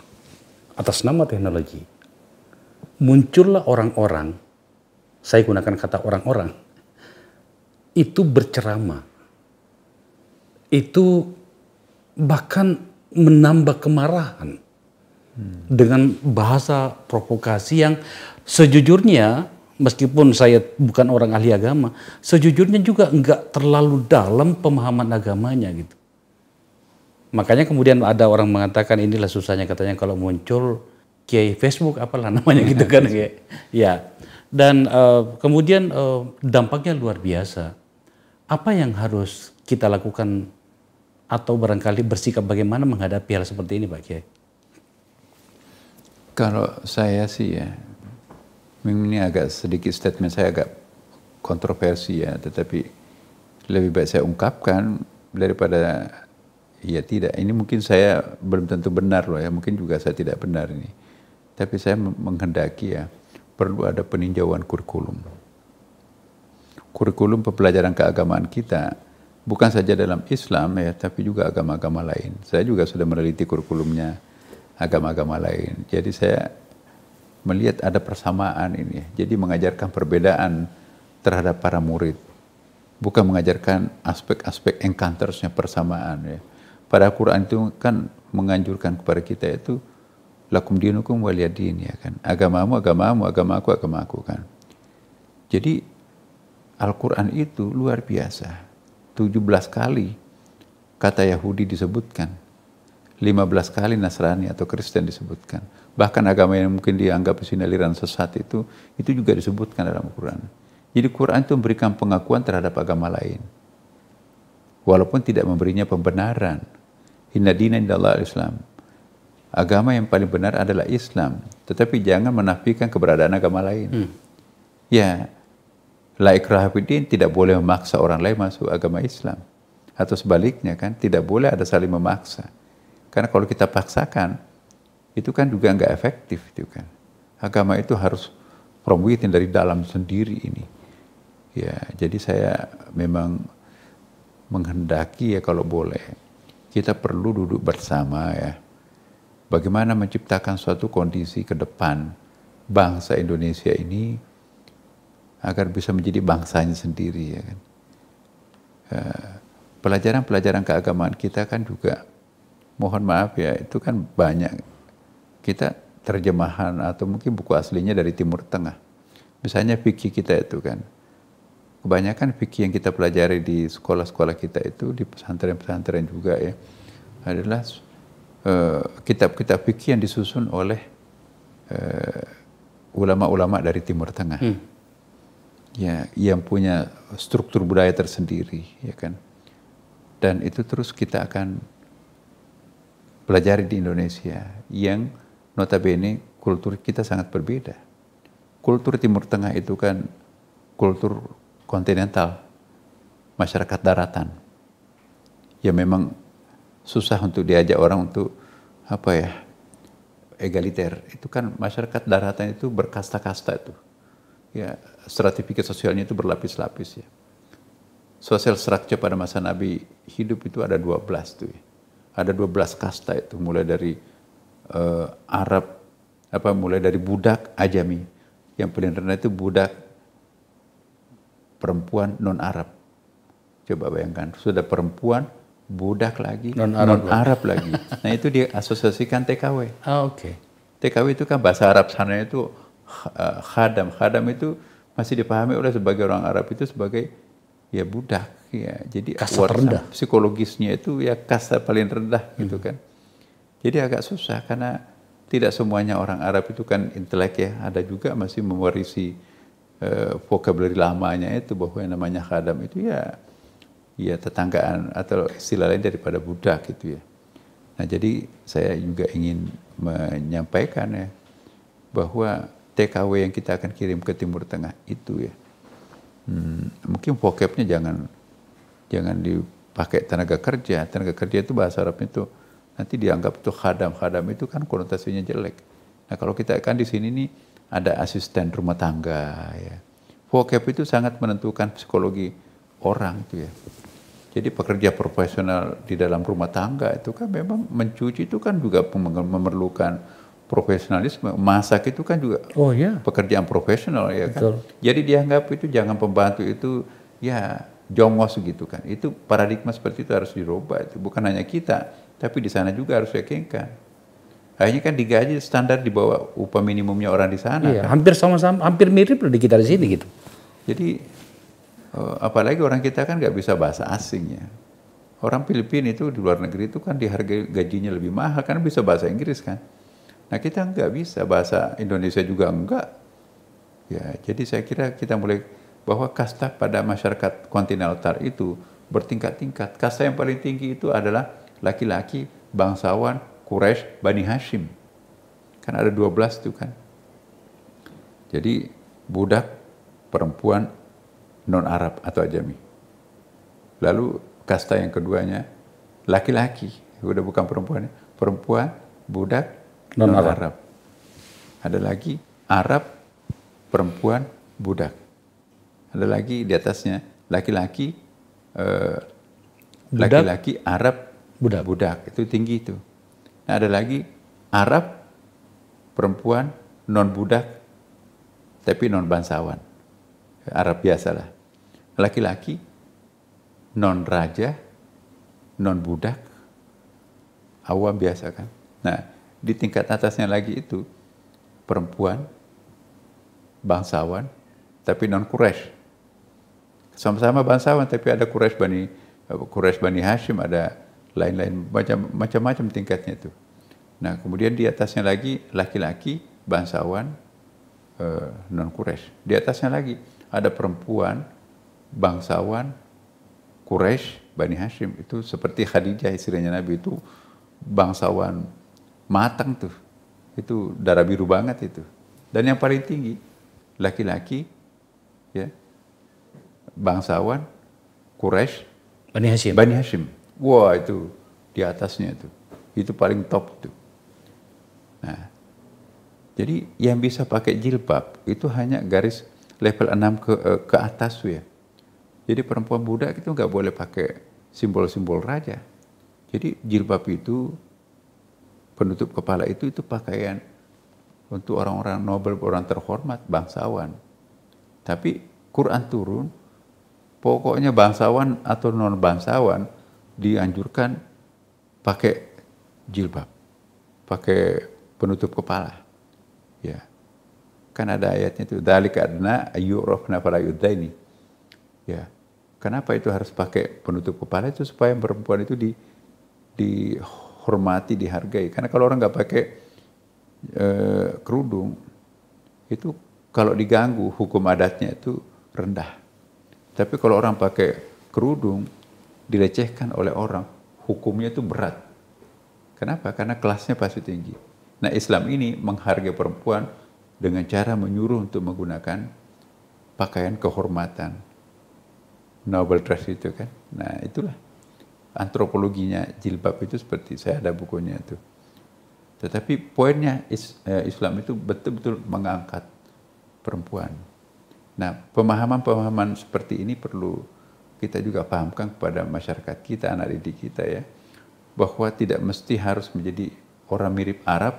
atas nama teknologi, muncullah orang-orang, saya gunakan kata orang-orang, itu berceramah. Itu bahkan menambah kemarahan dengan bahasa provokasi yang sejujurnya, meskipun saya bukan orang ahli agama, sejujurnya juga enggak terlalu dalam pemahaman agamanya gitu. Makanya kemudian ada orang mengatakan inilah susahnya katanya kalau muncul Kiai Facebook apalah namanya gitu kan kayak. Ya. Dan kemudian dampaknya luar biasa. Apa yang harus kita lakukan atau barangkali bersikap bagaimana menghadapi hal seperti ini Pak Kiai? Kalau saya sih ya, ini agak sedikit statement saya agak kontroversi ya, tetapi lebih baik saya ungkapkan daripada ya tidak. Ini mungkin saya belum tentu benar loh ya, mungkin juga saya tidak benar ini. Tapi saya menghendaki ya, perlu ada peninjauan kurikulum. Kurikulum pembelajaran keagamaan kita, bukan saja dalam Islam ya, tapi juga agama-agama lain. Saya juga sudah meneliti kurikulumnya agama-agama lain. Jadi saya melihat ada persamaan ini. Jadi mengajarkan perbedaan terhadap para murid. Bukan mengajarkan aspek-aspek encountersnya persamaan ya. Pada Quran itu kan menganjurkan kepada kita itu lakum dinukum waliyadin ya kan. Agamamu agamamu, agamaku agamaku kan. Jadi Al-Quran itu luar biasa. 17 kali kata Yahudi disebutkan. 15 kali Nasrani atau Kristen disebutkan. Bahkan agama yang mungkin dianggap aliran sesat itu juga disebutkan dalam Al-Quran. Jadi Quran itu memberikan pengakuan terhadap agama lain. Walaupun tidak memberinya pembenaran. Inna dina indallah al-Islam. Agama yang paling benar adalah Islam. Tetapi jangan menafikan keberadaan agama lain. Ya, la ikraha fiddin, tidak boleh memaksa orang lain masuk agama Islam. Atau sebaliknya kan, tidak boleh ada saling memaksa. Karena kalau kita paksakan, itu kan juga nggak efektif itu kan. Agama itu harus promoting dari dalam sendiri ini. Ya, jadi saya memang menghendaki ya kalau boleh kita perlu duduk bersama ya. Bagaimana menciptakan suatu kondisi ke depan bangsa Indonesia ini agar bisa menjadi bangsanya sendiri ya kan. Pelajaran-pelajaran keagamaan kita kan juga mohon maaf ya itu kan banyak kita terjemahan atau mungkin buku aslinya dari Timur Tengah. Misalnya fikih kita itu kan. Kebanyakan fikih yang kita pelajari di sekolah-sekolah kita itu, di pesantren-pesantren juga ya, adalah kitab-kitab fikih yang disusun oleh ulama-ulama dari Timur Tengah. Ya, yang punya struktur budaya tersendiri, ya kan. Dan itu terus kita akan pelajari di Indonesia, yang notabene kultur kita sangat berbeda. Kultur Timur Tengah itu kan kultur kontinental, masyarakat daratan. Ya memang susah untuk diajak orang untuk apa ya, egaliter. Itu kan masyarakat daratan itu berkasta-kasta itu. Ya, stratifikasi sosialnya itu berlapis-lapis ya. Social structure pada masa Nabi hidup itu ada 12 tuh ya. Ada 12 kasta itu, mulai dari Arab, mulai dari budak Ajami. Yang paling rendah itu budak perempuan non-Arab. Coba bayangkan, sudah perempuan, budak lagi, non-Arab lagi. Nah itu diasosiasikan TKW. Oke. TKW itu kan bahasa Arab sana itu khadam. Khadam itu masih dipahami oleh sebagai orang Arab itu sebagai ya budak. Ya. Jadi kasta rendah. Psikologisnya itu ya kasta paling rendah gitu kan. Jadi agak susah karena tidak semuanya orang Arab itu kan intelek ya. Ada juga masih mewarisi vocabulary lamanya itu, bahwa yang namanya khadam itu ya tetanggaan atau istilah lain daripada budak gitu ya. Nah jadi saya juga ingin menyampaikan ya bahwa TKW yang kita akan kirim ke Timur Tengah itu ya mungkin vocabnya jangan dipakai tenaga kerja. Tenaga kerja itu bahasa Arabnya itu nanti dianggap itu khadam itu kan konotasinya jelek. Nah kalau kita kan di sini nih ada asisten rumah tangga ya. Vocab itu sangat menentukan psikologi orang itu ya. Jadi pekerja profesional di dalam rumah tangga itu kan memang mencuci itu kan juga memerlukan profesionalisme. Masak itu kan juga pekerjaan profesional ya kan. Jadi dianggap itu jangan pembantu itu ya jongos gitu kan. Itu paradigma seperti itu harus dirubah. Itu bukan hanya kita, tapi di sana juga harus yakinkan. Akhirnya kan digaji standar di bawah upah minimumnya orang di sana. Iya, kan? hampir sama-sama, hampir mirip loh di kita di sini gitu. Jadi apalagi orang kita kan nggak bisa bahasa asing ya. Orang Filipina itu di luar negeri itu kan dihargai gajinya lebih mahal karena bisa bahasa Inggris kan. Nah kita nggak bisa, bahasa Indonesia juga enggak. Ya, jadi saya kira kita mulai bahwa kasta pada masyarakat kontinental itu bertingkat-tingkat. Kasta yang paling tinggi itu adalah laki-laki, bangsawan, Quraisy, Bani Hashim. Kan ada 12 itu kan. Jadi budak, perempuan, non-Arab atau Ajami. Lalu kasta yang keduanya laki-laki, udah bukan perempuan, budak, non-Arab. Ada lagi Arab, perempuan, budak. Ada lagi di atasnya laki-laki, Arab, budak. Itu tinggi itu. Nah, ada lagi Arab, perempuan, non-budak, tapi non-bangsawan. Arab biasalah. Laki-laki, non-raja, non-budak, awam biasa kan. Nah, di tingkat atasnya lagi itu perempuan, bangsawan, tapi non-Quraisy. Sama-sama bangsawan, tapi ada Quraisy Bani Hashim, ada lain-lain macam-macam tingkatnya itu. Nah, kemudian di atasnya lagi laki-laki, bangsawan, non-Quraisy. Di atasnya lagi ada perempuan, bangsawan, Quraisy, Bani Hashim. Itu seperti Khadijah istrinya Nabi itu bangsawan matang tuh. Itu darah biru banget itu. Dan yang paling tinggi laki-laki, ya, bangsawan, Quraisy, Bani Hashim. Wah itu di atasnya itu. Itu paling top itu. Nah, jadi yang bisa pakai jilbab itu hanya garis level 6 ke atas tuh ya. Jadi perempuan budak itu nggak boleh pakai simbol-simbol raja. Jadi jilbab itu, penutup kepala itu pakaian untuk orang-orang nobel, orang terhormat, bangsawan. Tapi Quran turun, pokoknya bangsawan atau non-bangsawan dianjurkan pakai jilbab, pakai penutup kepala. Ya. Kan ada ayatnya itu, dzalika adna ayyurafna fala yudaini. Ya. Kenapa itu harus pakai penutup kepala itu? Supaya perempuan itu dihormati, dihargai. Karena kalau orang nggak pakai kerudung, itu kalau diganggu hukum adatnya itu rendah. Tapi kalau orang pakai kerudung, dilecehkan oleh orang, hukumnya itu berat. Kenapa? Karena kelasnya pasti tinggi. Nah, Islam ini menghargai perempuan dengan cara menyuruh untuk menggunakan pakaian kehormatan, noble dress itu kan. Nah itulah antropologinya jilbab itu, seperti saya ada bukunya itu. Tetapi poinnya Islam itu betul-betul mengangkat perempuan. Nah pemahaman-pemahaman seperti ini perlu kita juga pahamkan kepada masyarakat kita, anak didik kita ya, bahwa tidak mesti harus menjadi orang mirip Arab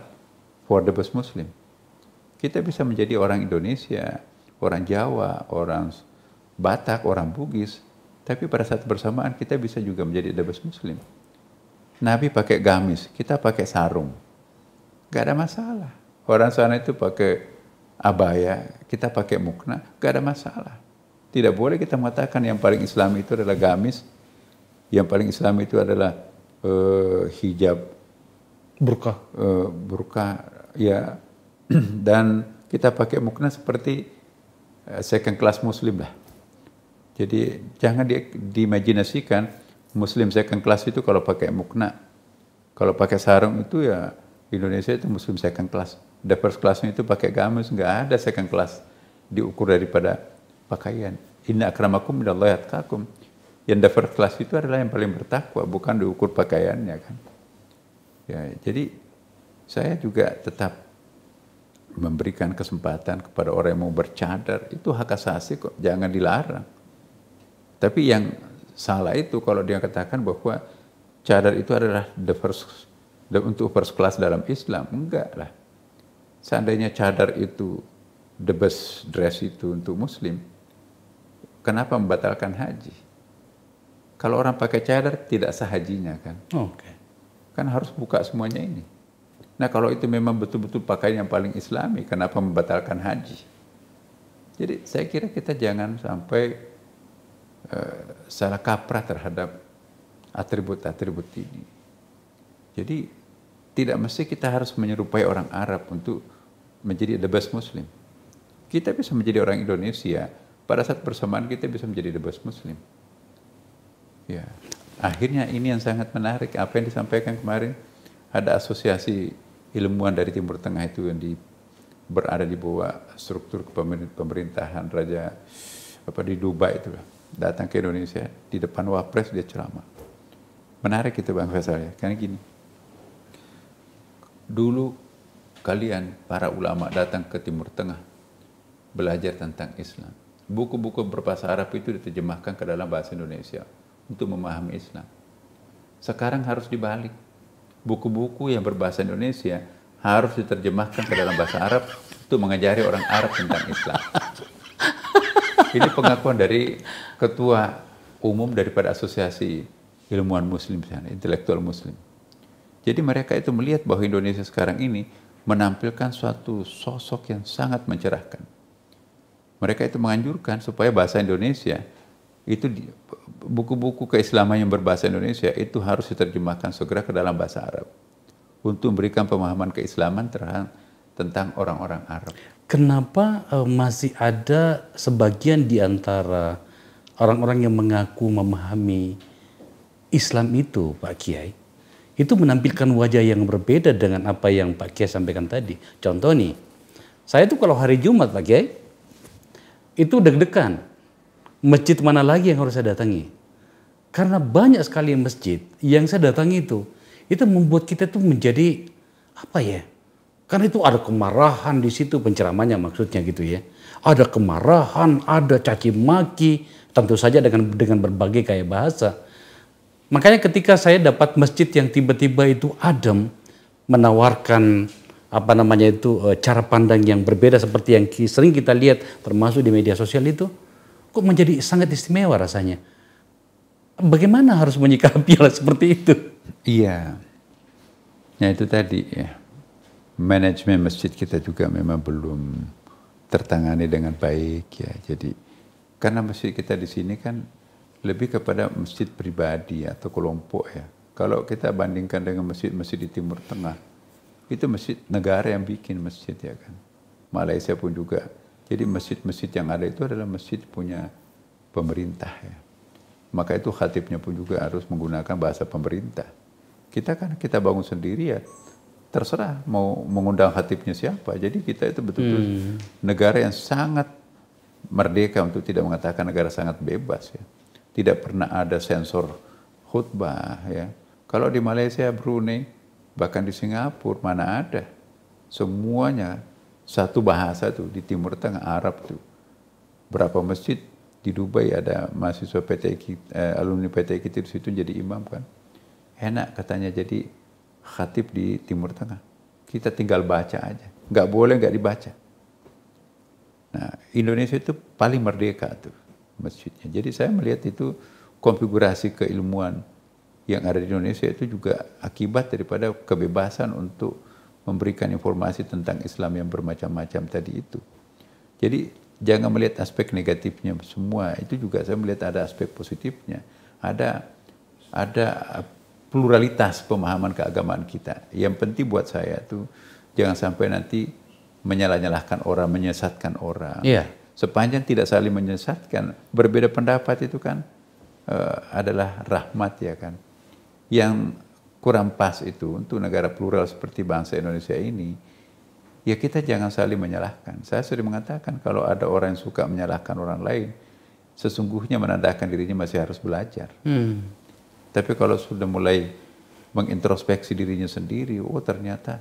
for the best Muslim. Kita bisa menjadi orang Indonesia, orang Jawa, orang Batak, orang Bugis, tapi pada saat bersamaan kita bisa juga menjadi the best Muslim. Nabi pakai gamis, kita pakai sarung, gak ada masalah. Orang sana itu pakai abaya, kita pakai mukna, gak ada masalah. Tidak boleh kita mengatakan yang paling Islam itu adalah gamis, yang paling Islam itu adalah hijab, burqa, ya, dan kita pakai mukna seperti second class Muslim lah. Jadi jangan diimajinasikan Muslim second class itu kalau pakai mukna, kalau pakai sarung itu ya Indonesia itu Muslim second class. The first classnya itu pakai gamis, nggak ada second class diukur daripada pakaian. Inna akramakum minallahi atqakum. Yang the first class itu adalah yang paling bertakwa, bukan diukur pakaiannya kan. Ya, jadi saya juga tetap memberikan kesempatan kepada orang yang mau bercadar, itu hak asasi kok, jangan dilarang. Tapi yang salah itu kalau dia katakan bahwa cadar itu adalah untuk first class dalam Islam, enggak lah. Seandainya cadar itu the best dress itu untuk Muslim, kenapa membatalkan haji? Kalau orang pakai cadar tidak sah hajinya kan? Oke. Kan harus buka semuanya ini. Nah kalau itu memang betul-betul pakaian yang paling Islami, kenapa membatalkan haji? Jadi saya kira kita jangan sampai salah kaprah terhadap atribut-atribut ini. Jadi tidak mesti kita harus menyerupai orang Arab untuk menjadi the best Muslim. Kita bisa menjadi orang Indonesia, pada saat bersamaan kita bisa menjadi the best Muslim. Ya, akhirnya ini yang sangat menarik, apa yang disampaikan kemarin, ada asosiasi ilmuwan dari Timur Tengah itu yang berada di bawah struktur pemerintahan Raja di Dubai itu, datang ke Indonesia, di depan Wapres dia ceramah. Menarik itu Bang Faisal ya, karena gini, dulu kalian para ulama datang ke Timur Tengah belajar tentang Islam. Buku-buku berbahasa Arab itu diterjemahkan ke dalam bahasa Indonesia untuk memahami Islam. Sekarang harus dibalik. Buku-buku yang berbahasa Indonesia harus diterjemahkan ke dalam bahasa Arab untuk mengajari orang Arab tentang Islam. Ini pengakuan dari ketua umum daripada asosiasi ilmuwan Muslim, intelektual Muslim. Jadi mereka itu melihat bahwa Indonesia sekarang ini menampilkan suatu sosok yang sangat mencerahkan. Mereka itu menganjurkan supaya bahasa Indonesia itu, buku-buku keislaman yang berbahasa Indonesia itu harus diterjemahkan segera ke dalam bahasa Arab untuk memberikan pemahaman keislaman tentang orang-orang Arab. Kenapa masih ada sebagian di antara orang-orang yang mengaku memahami Islam itu, Pak Kiai, itu menampilkan wajah yang berbeda dengan apa yang Pak Kiai sampaikan tadi? Contoh nih, saya tuh kalau hari Jumat Pak Kiai, itu deg-degan. Masjid mana lagi yang harus saya datangi? Karena banyak sekali masjid yang saya datangi itu membuat kita tuh menjadi apa ya? Karena itu ada kemarahan di situ, penceramahnya maksudnya gitu ya. Ada kemarahan, ada caci maki, tentu saja dengan berbagai gaya bahasa. Makanya ketika saya dapat masjid yang tiba-tiba itu adem, menawarkan cara pandang yang berbeda seperti yang sering kita lihat termasuk di media sosial itu, kok menjadi sangat istimewa rasanya. Bagaimana harus menyikapi hal seperti itu? Iya, ya itu tadi ya. Manajemen masjid kita juga memang belum tertangani dengan baik ya. Jadi karena masjid kita di sini kan lebih kepada masjid pribadi atau kelompok ya. Kalau kita bandingkan dengan masjid-masjid di Timur Tengah, itu masjid negara yang bikin masjid ya kan. Malaysia pun juga. Jadi masjid-masjid yang ada itu adalah masjid punya pemerintah ya. Maka itu khatibnya pun juga harus menggunakan bahasa pemerintah. Kita bangun sendiri ya, terserah mau mengundang khatibnya siapa. Jadi kita itu betul-betul negara yang sangat merdeka untuk tidak mengatakan negara sangat bebas ya. Tidak pernah ada sensor khutbah ya. Kalau di Malaysia, Brunei, bahkan di Singapura mana ada. Semuanya satu bahasa tuh di Timur Tengah Arab tuh. Berapa masjid di Dubai ada mahasiswa alumni PT kita di situ jadi imam kan. Enak katanya jadi khatib di Timur Tengah. Kita tinggal baca aja. Nggak boleh nggak dibaca. Nah, Indonesia itu paling merdeka tuh masjidnya. Jadi saya melihat itu konfigurasi keilmuan yang ada di Indonesia itu juga akibat daripada kebebasan untuk memberikan informasi tentang Islam yang bermacam-macam tadi itu. Jadi jangan melihat aspek negatifnya semua, itu juga saya melihat ada aspek positifnya. Ada pluralitas pemahaman keagamaan kita. Yang penting buat saya tuh jangan sampai nanti menyalah-nyalahkan orang, menyesatkan orang. Iya. Sepanjang tidak saling menyesatkan, berbeda pendapat itu kan adalah rahmat ya kan. Yang kurang pas itu untuk negara plural seperti bangsa Indonesia ini, ya kita jangan saling menyalahkan. Saya sering mengatakan kalau ada orang yang suka menyalahkan orang lain, sesungguhnya menandakan dirinya masih harus belajar. Tapi kalau sudah mulai mengintrospeksi dirinya sendiri, oh ternyata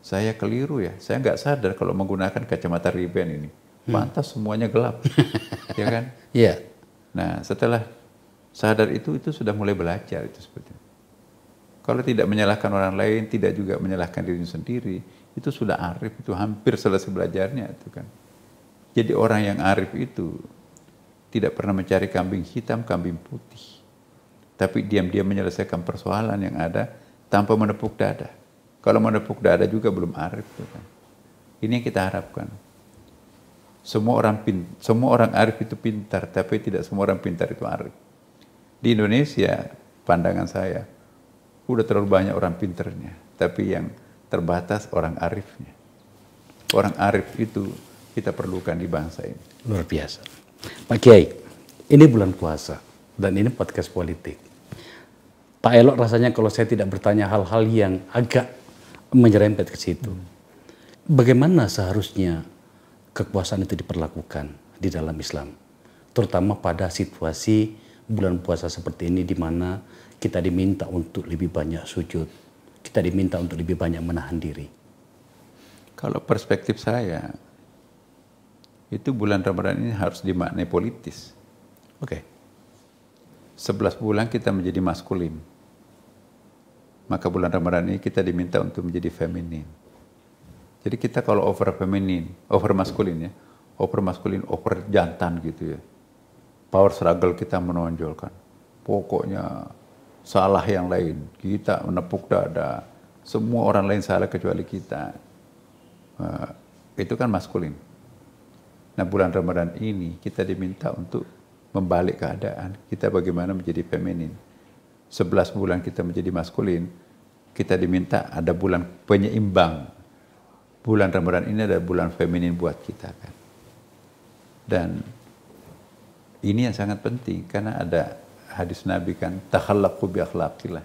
saya keliru ya. Saya nggak sadar kalau menggunakan kacamata Ray-Ban ini. Pantas semuanya gelap. Ya kan? Iya. Nah setelah sadar itu sudah mulai belajar itu sebetulnya. Kalau tidak menyalahkan orang lain, tidak juga menyalahkan dirinya sendiri, itu sudah arif, itu hampir selesai belajarnya itu kan. Jadi orang yang arif itu tidak pernah mencari kambing hitam, kambing putih. Tapi diam-diam menyelesaikan persoalan yang ada tanpa menepuk dada. Kalau menepuk dada juga belum arif. Kan. Ini yang kita harapkan. Semua orang arif itu pintar, tapi tidak semua orang pintar itu arif. Di Indonesia, pandangan saya, udah terlalu banyak orang pintarnya, tapi yang terbatas orang arifnya. Orang arif itu kita perlukan di bangsa ini. Luar biasa. Pak Kiai, ini bulan puasa dan ini podcast politik. Tak elok rasanya kalau saya tidak bertanya hal-hal yang agak menyerempet ke situ. Bagaimana seharusnya kekuasaan itu diperlakukan di dalam Islam? Terutama pada situasi bulan puasa seperti ini di mana kita diminta untuk lebih banyak sujud. Kita diminta untuk lebih banyak menahan diri. Kalau perspektif saya, itu bulan Ramadan ini harus dimaknai politis. Oke. 11 bulan kita menjadi maskulin. Maka bulan Ramadan ini kita diminta untuk menjadi feminin. Jadi kita kalau over feminin, over maskulin ya, over jantan gitu ya. Power struggle kita menonjolkan. Pokoknya salah yang lain, kita menepuk dada. Semua orang lain salah kecuali kita. Itu kan maskulin. Nah bulan Ramadan ini kita diminta untuk membalik keadaan. Kita bagaimana menjadi feminin. 11 bulan kita menjadi maskulin, kita diminta ada bulan penyeimbang. Bulan Ramadan ini ada bulan feminin buat kita kan. Dan ini yang sangat penting karena ada hadis Nabi kan, takhallaqu bi akhlaqillah.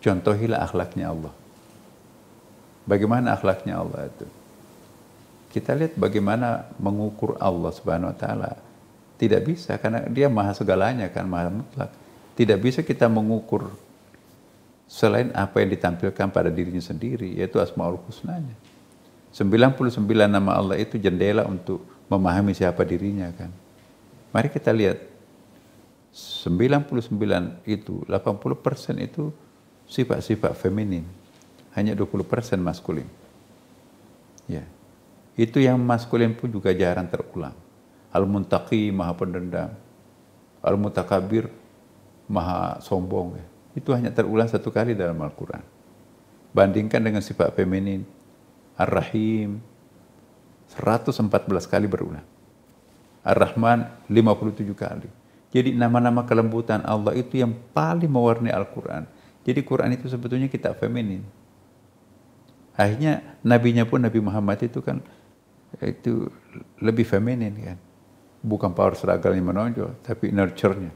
Contohilah akhlaknya Allah. Bagaimana akhlaknya Allah itu? Kita lihat bagaimana mengukur Allah Subhanahu wa taala. Tidak bisa karena dia maha segalanya kan, maha mutlak. Tidak bisa kita mengukur selain apa yang ditampilkan pada dirinya sendiri, yaitu Asmaul Husnanya. 99 nama Allah itu jendela untuk memahami siapa dirinya kan. Mari kita lihat 99 itu 80% itu sifat-sifat feminin, hanya 20% maskulin. Ya. Itu yang maskulin pun juga jarang terulang. Al-Muntaqi maha pendendam, Al-Mutakabir maha sombong. Ya. Itu hanya terulang 1 kali dalam Al-Quran. Bandingkan dengan sifat feminin, Ar-Rahim 114 kali berulang. Ar-Rahman 57 kali. Jadi nama-nama kelembutan Allah itu yang paling mewarnai Al-Quran. Jadi Quran itu sebetulnya kitab feminin. Akhirnya nabinya pun Nabi Muhammad itu kan itu lebih feminin kan. Bukan power struggle yang menonjol, tapi nurture-nya.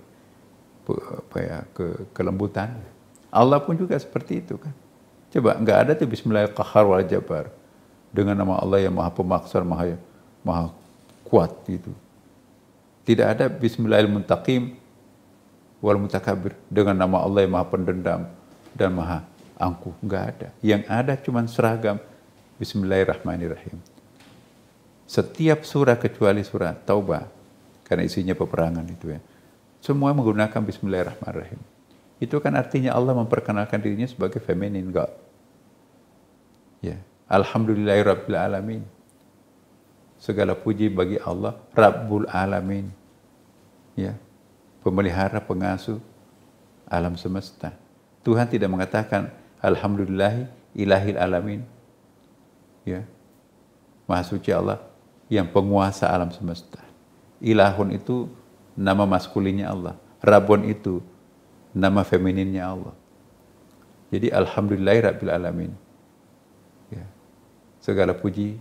Kelembutan. Allah pun juga seperti itu kan. Coba nggak ada tuh Bismillahirrahmanirrahim wal Jabbar dengan nama Allah yang maha pemaksa, maha kuat itu. Tidak ada Bismillahirrahmanirrahim wal mutakabir dengan nama Allah yang maha pendendam dan maha angkuh. Enggak ada. Yang ada cuma seragam Bismillahirrahmanirrahim. Setiap surah kecuali surah Taubah, karena isinya peperangan itu ya, semua menggunakan Bismillahirrahmanirrahim. Itu kan artinya Allah memperkenalkan dirinya sebagai feminin God. Ya, Alhamdulillahirabbil alamin. Segala puji bagi Allah Rabbul alamin. Ya, pemelihara, pengasuh alam semesta. Tuhan tidak mengatakan Alhamdulillahi ilahil alamin. Ya, Maha suci Allah yang penguasa alam semesta. Ilahun itu nama maskulinnya Allah. Rabbun itu nama femininnya Allah. Jadi Alhamdulillahirabbil alamin. Ya. Segala puji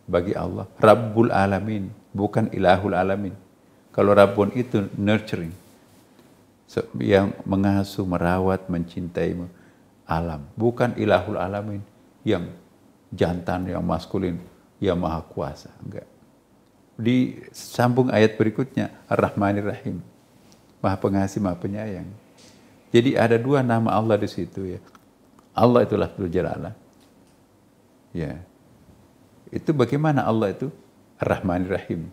bagi Allah. Rabbul alamin, bukan ilahul alamin. Kalau Rabbun itu nurturing, yang mengasuh, merawat, mencintai alam. Bukan ilahul alamin, yang jantan, yang maskulin, yang maha kuasa. Enggak. Disambung ayat berikutnya, Ar-Rahmanir-Rahim. Maha pengasih, maha penyayang. Jadi ada dua nama Allah di situ ya. Allah itulah Dzul Jalalah. Ya. Itu bagaimana Allah itu? Ar-Rahmanir-Rahim.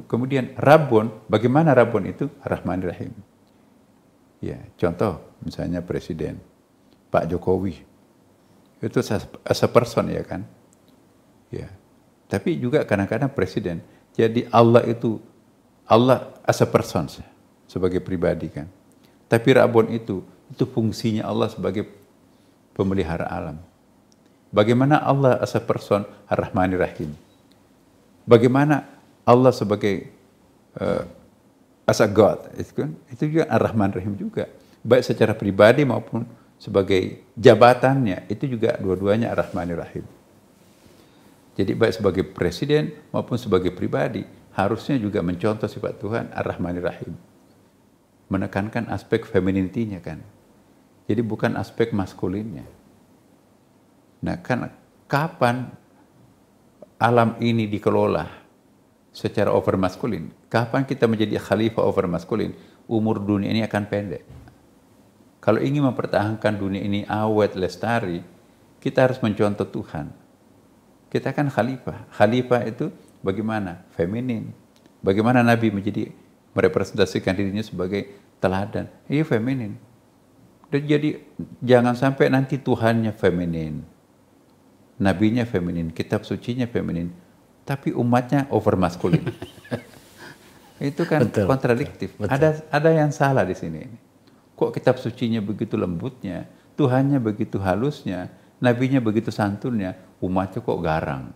Kemudian Rabbun, bagaimana Rabbun itu? Ar-Rahmanir-Rahim. Ya, contoh misalnya Presiden Pak Jokowi. Itu as a person ya kan? Ya. Tapi juga kadang-kadang Presiden. Jadi Allah itu, Allah as a person sebagai pribadi kan. Tapi Rabbun itu fungsinya Allah sebagai pemelihara alam. Bagaimana Allah as a person? Ar-Rahmanir-Rahim. Bagaimana Allah sebagai as a God, itu juga Ar-Rahman-Rahim juga. Baik secara pribadi maupun sebagai jabatannya, itu juga dua-duanya Ar-Rahman-Rahim. Jadi baik sebagai presiden maupun sebagai pribadi, harusnya juga mencontoh sifat Tuhan Ar-Rahman-Rahim. Menekankan aspek femininitinya kan. Jadi bukan aspek maskulinnya. Nah kan kapan alam ini dikelola secara over maskulin? Kapan kita menjadi khalifah over maskulin? Umur dunia ini akan pendek. Kalau ingin mempertahankan dunia ini awet lestari, kita harus mencontoh Tuhan. Kita kan khalifah. Khalifah itu bagaimana? Feminin. Bagaimana Nabi menjadi merepresentasikan dirinya sebagai teladan? Iya feminin. Dan jadi jangan sampai nanti Tuhannya feminin, nabinya feminin, kitab sucinya feminin, tapi umatnya over maskulin. Itu kan betul, kontradiktif. Betul. Ada yang salah di sini. Kok kitab sucinya begitu lembutnya, Tuhannya begitu halusnya, nabinya begitu santunnya, umatnya kok garang.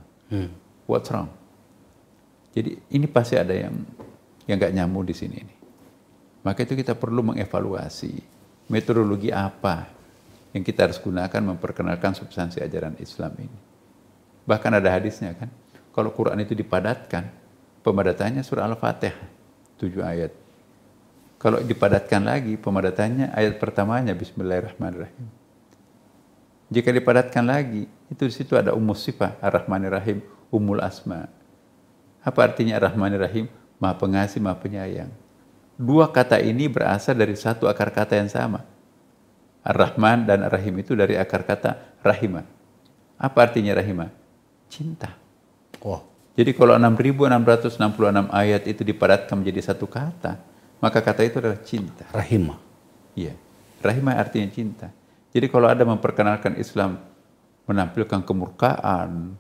What's wrong? Jadi ini pasti ada yang nggak nyambung di sini. Maka itu kita perlu mengevaluasi metodologi apa yang kita harus gunakan memperkenalkan substansi ajaran Islam ini. Bahkan ada hadisnya kan. Kalau Quran itu dipadatkan, pemadatannya surah Al-Fatihah, 7 ayat. Kalau dipadatkan lagi, pemadatannya ayat pertamanya Bismillahirrahmanirrahim. Jika dipadatkan lagi, itu di situ ada Ummus Sifah, Ar-Rahmanir-Rahim, Ummul Asma. Apa artinya Ar-Rahmanir-Rahim? Maha pengasih, maha penyayang. Dua kata ini berasal dari satu akar kata yang sama. Ar-Rahman dan Ar-Rahim itu dari akar kata Rahimah. Apa artinya Rahimah? Cinta. Oh. Jadi kalau 6.666 ayat itu dipadatkan menjadi satu kata, maka kata itu adalah cinta. Rahimah. Iya. Rahimah artinya cinta. Jadi kalau ada memperkenalkan Islam menampilkan kemurkaan,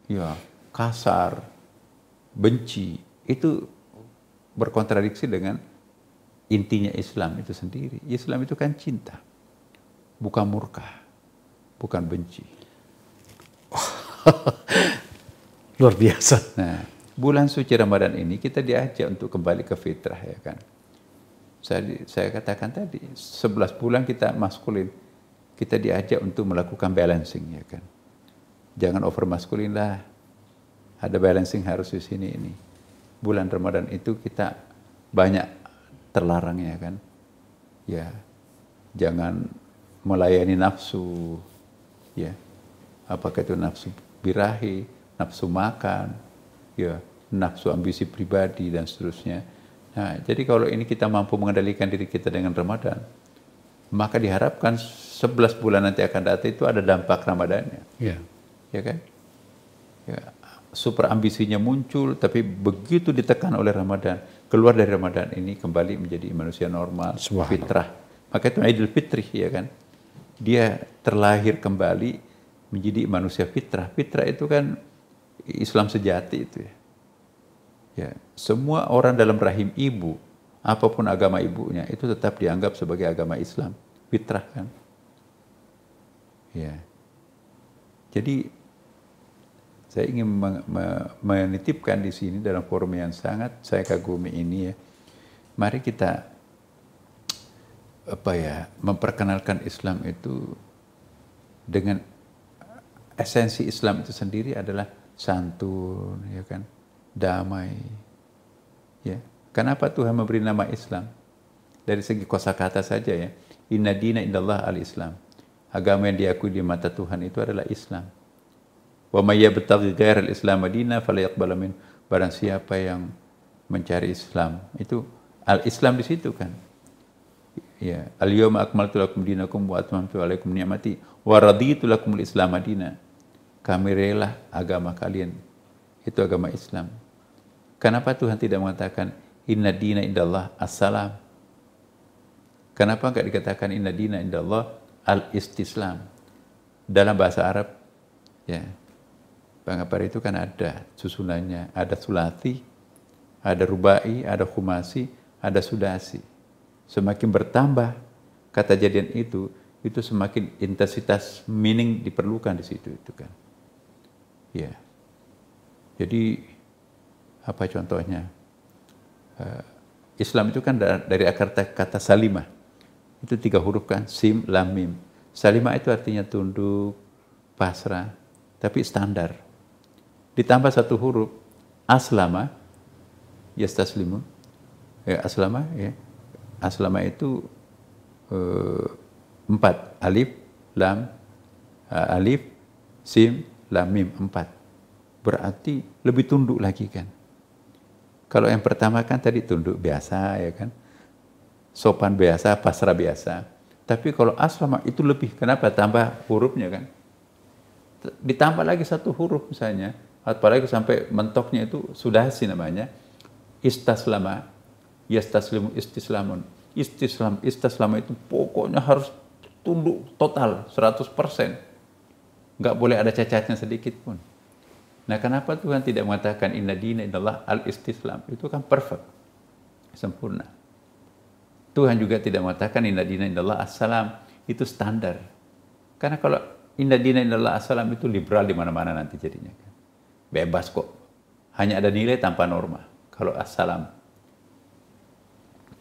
ya, kasar, benci, itu berkontradiksi dengan intinya Islam itu sendiri. Islam itu kan cinta, bukan murka, bukan benci. Luar biasa. Nah, bulan suci Ramadan ini kita diajak untuk kembali ke fitrah ya kan. Saya katakan tadi, 11 bulan kita maskulin, kita diajak untuk melakukan balancing ya kan. Jangan over maskulin lah. Ada balancing harus di sini ini. Bulan Ramadan itu kita banyak terlarangnya kan. Ya, jangan melayani nafsu. Ya, apakah itu nafsu birahi, nafsu makan, ya, nafsu ambisi pribadi dan seterusnya. Nah, jadi kalau ini kita mampu mengendalikan diri kita dengan Ramadan, maka diharapkan 11 bulan nanti akan datang itu ada dampak Ramadannya. Ya. Ya kan? Ya, super ambisinya muncul, tapi begitu ditekan oleh Ramadan, keluar dari Ramadan ini kembali menjadi manusia normal, fitrah. Maka itu Idul Fitri, ya kan? Dia terlahir kembali menjadi manusia fitrah. Fitrah itu kan Islam sejati itu ya. Ya, semua orang dalam rahim ibu, apapun agama ibunya, itu tetap dianggap sebagai agama Islam, fitrah kan. Ya. Jadi saya ingin menitipkan di sini dalam forum yang sangat saya kagumi ini ya. Mari kita memperkenalkan Islam itu dengan esensi Islam itu sendiri adalah santun, ya kan, damai. Ya, kenapa Tuhan memberi nama Islam? Dari segi kosakata saja ya. Inna dina indallah al-Islam. Agama yang diakui di mata Tuhan itu adalah Islam. Wa may yabtaghi ghairal Islam madina fala yaqbalu min. Barang siapa yang mencari Islam, itu al-Islam di situ kan. Ya, al-yawma akmaltu lakum dinakum wa atmamtu alaikum ni'mati wa raditu lakumul Islam madina. Kami rela agama kalian itu agama Islam. Kenapa Tuhan tidak mengatakan inna dina indallah as-salam? Kenapa enggak dikatakan inna dina indallah al-istislam? Dalam bahasa Arab ya, Bang Apar itu kan ada susunannya, ada sulati, ada rubai, ada khumasi, ada sudasi. Semakin bertambah kata jadian itu semakin intensitas meaning diperlukan di situ itu kan. Ya. Jadi apa contohnya? Islam itu kan dari akar kata salimah. Itu 3 huruf kan, sim, lam, mim. Salimah itu artinya tunduk, pasrah, tapi standar. Ditambah 1 huruf, aslama, yastaslimu. Ya, aslama, ya. Aslama itu 4, alif, lam, alif, sim, lam, mim, 4. Berarti lebih tunduk lagi kan. Kalau yang pertama kan tadi tunduk biasa ya kan. Sopan biasa, pasrah biasa. Tapi kalau aslama itu lebih. Kenapa? Tambah hurufnya kan. Ditambah lagi 1 huruf misalnya. Apalagi sampai mentoknya itu sudasi namanya. Istaslama, yastaslimu istislamun. Istaslama itu pokoknya harus tunduk total 100%. Nggak boleh ada cacatnya sedikit pun. Nah, kenapa Tuhan tidak mengatakan inna dina indallah al-istislam? Itu kan perfect, sempurna. Tuhan juga tidak mengatakan inna dina indallah as-salam, itu standar. Karena kalau inna dina indallah as-salam itu liberal di mana-mana nanti jadinya. Bebas kok. Hanya ada nilai tanpa norma. Kalau as-salam.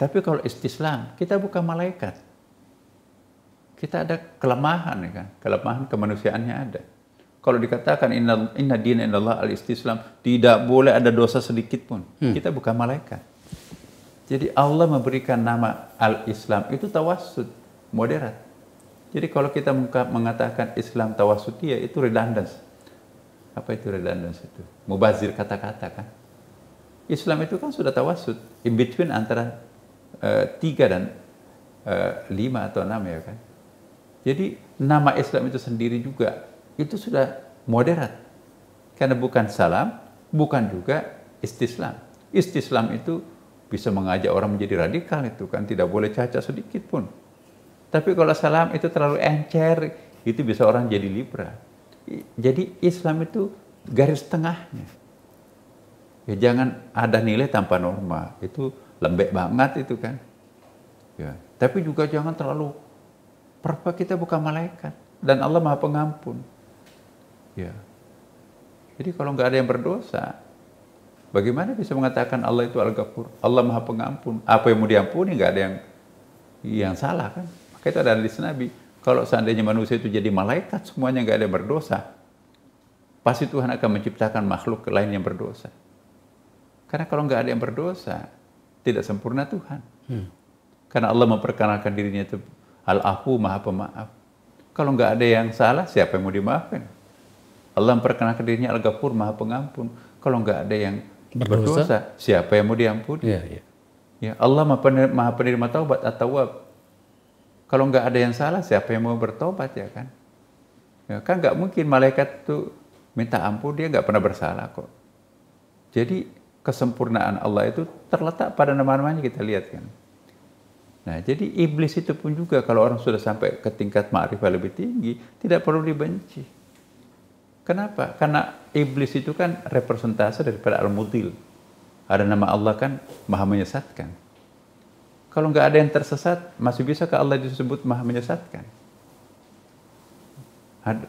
Tapi kalau istislam, kita bukan malaikat. Kita ada kelemahan ya kan? Kelemahan kemanusiaannya ada. Kalau dikatakan inna dina indallah al-istislam, tidak boleh ada dosa sedikit pun. Kita bukan malaikat. Jadi Allah memberikan nama al-Islam itu tawassut, moderat. Jadi kalau kita mengatakan Islam tawassutiyah itu redundance. Apa itu redundance itu? Mubazir kata-kata kan. Islam itu kan sudah tawassut, in between antara 3 dan 5 atau 6 ya kan. Jadi nama Islam itu sendiri juga itu sudah moderat. Karena bukan salam, bukan juga istislam. Istislam itu bisa mengajak orang menjadi radikal itu kan, tidak boleh cacat sedikit pun. Tapi kalau salam itu terlalu encer, itu bisa orang jadi liberal. Jadi Islam itu garis tengahnya. Ya jangan ada nilai tanpa norma, itu lembek banget itu kan. Ya, tapi juga jangan terlalu perfect, kita bukan malaikat dan Allah Maha Pengampun. Ya. Jadi kalau nggak ada yang berdosa, bagaimana bisa mengatakan Allah itu Al-Ghafur? Allah Maha Pengampun. Apa yang mau diampuni? Nggak ada yang salah kan? Maka itu ada hadis Nabi. Kalau seandainya manusia itu jadi malaikat, semuanya nggak ada yang berdosa, pasti Tuhan akan menciptakan makhluk lain yang berdosa. Karena kalau nggak ada yang berdosa, tidak sempurna Tuhan. Karena Allah memperkenalkan dirinya itu Al-Afu, Maha Pemaaf. Kalau nggak ada yang salah, siapa yang mau dimaafkan? Allah memperkenalkan dirinya Al-Ghafur, Maha Pengampun. Kalau nggak ada yang berdosa. Siapa yang mau diampuni? Iya, iya. Ya, Allah maha penerima taubat at-tawwab. Kalau nggak ada yang salah, siapa yang mau bertobat ya kan? Ya kan nggak mungkin malaikat tuh minta ampun, dia nggak pernah bersalah kok. Jadi kesempurnaan Allah itu terletak pada nama-namanya, kita lihat kan. Nah, jadi iblis itu pun juga kalau orang sudah sampai ke tingkat ma'rifah lebih tinggi, tidak perlu dibenci. Kenapa? Karena iblis itu kan representasi daripada al-mudil. Ada nama Allah kan maha menyesatkan. Kalau nggak ada yang tersesat, masih bisa ke Allah disebut maha menyesatkan?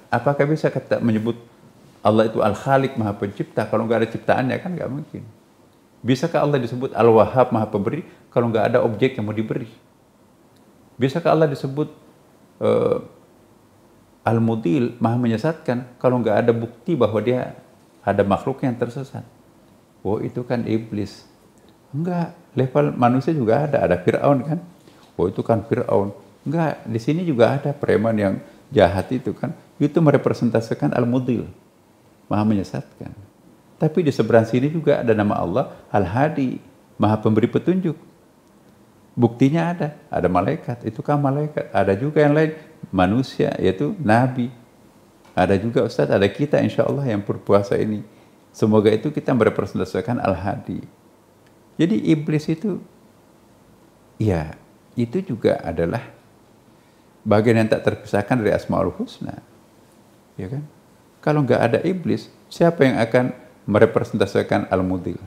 Apakah bisa kita menyebut Allah itu al-khaliq, maha pencipta, kalau nggak ada ciptaannya? Kan nggak mungkin. Bisakah Allah disebut al-wahhab, maha pemberi, kalau nggak ada objek yang mau diberi? Bisakah Allah disebut al-mudil, maha menyesatkan, kalau nggak ada bukti bahwa dia ada makhluk yang tersesat? Oh, itu kan iblis. Enggak, level manusia juga ada Fir'aun kan? Oh, itu kan Fir'aun. Enggak, di sini juga ada preman yang jahat itu kan. Itu merepresentasikan al-mudil, maha menyesatkan. Tapi di seberang sini juga ada nama Allah al-hadi, maha pemberi petunjuk. Buktinya ada malaikat, itu kan malaikat. Ada juga yang lain, manusia, yaitu nabi. Ada juga Ustaz, ada kita insya Allah yang berpuasa ini. Semoga itu kita merepresentasikan al-hadi. Jadi iblis itu, ya itu juga adalah bagian yang tak terpisahkan dari Asmaul Husna. Ya kan? Kalau nggak ada iblis, siapa yang akan merepresentasikan al-mudil?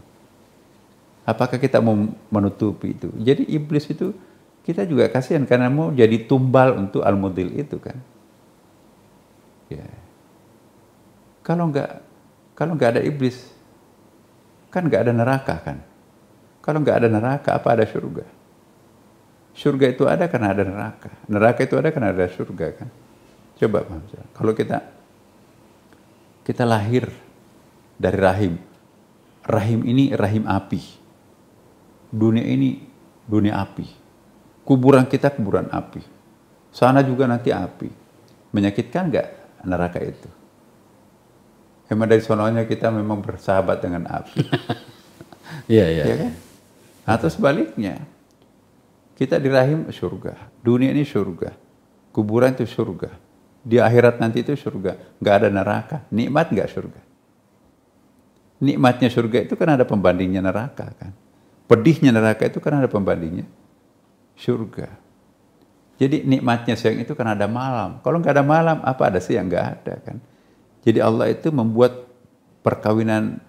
Apakah kita mau menutupi itu? Jadi iblis itu kita juga kasihan karena mau jadi tumbal untuk al-mudil itu kan. Ya. Kalau nggak ada iblis, kan nggak ada neraka kan. Kalau nggak ada neraka, apa ada surga? Surga itu ada karena ada neraka. Neraka itu ada karena ada surga kan. Coba kalau kita lahir dari rahim. Rahim ini rahim api. Dunia ini dunia api. Kuburan kita kuburan api. Sana juga nanti api. Menyakitkan nggak neraka itu? Emang dari sononya kita memang bersahabat dengan api. Iya, Ya kan? Atau sebaliknya, kita di rahim surga. Dunia ini surga. Kuburan itu surga. Di akhirat nanti itu surga. Nggak ada neraka. Nikmat nggak surga? Nikmatnya surga itu kan ada pembandingnya neraka kan. Pedihnya neraka itu kan ada pembandingnya surga. Jadi nikmatnya siang itu kan ada malam. Kalau nggak ada malam, apa ada siang? Nggak ada kan. Jadi Allah itu membuat perkawinan,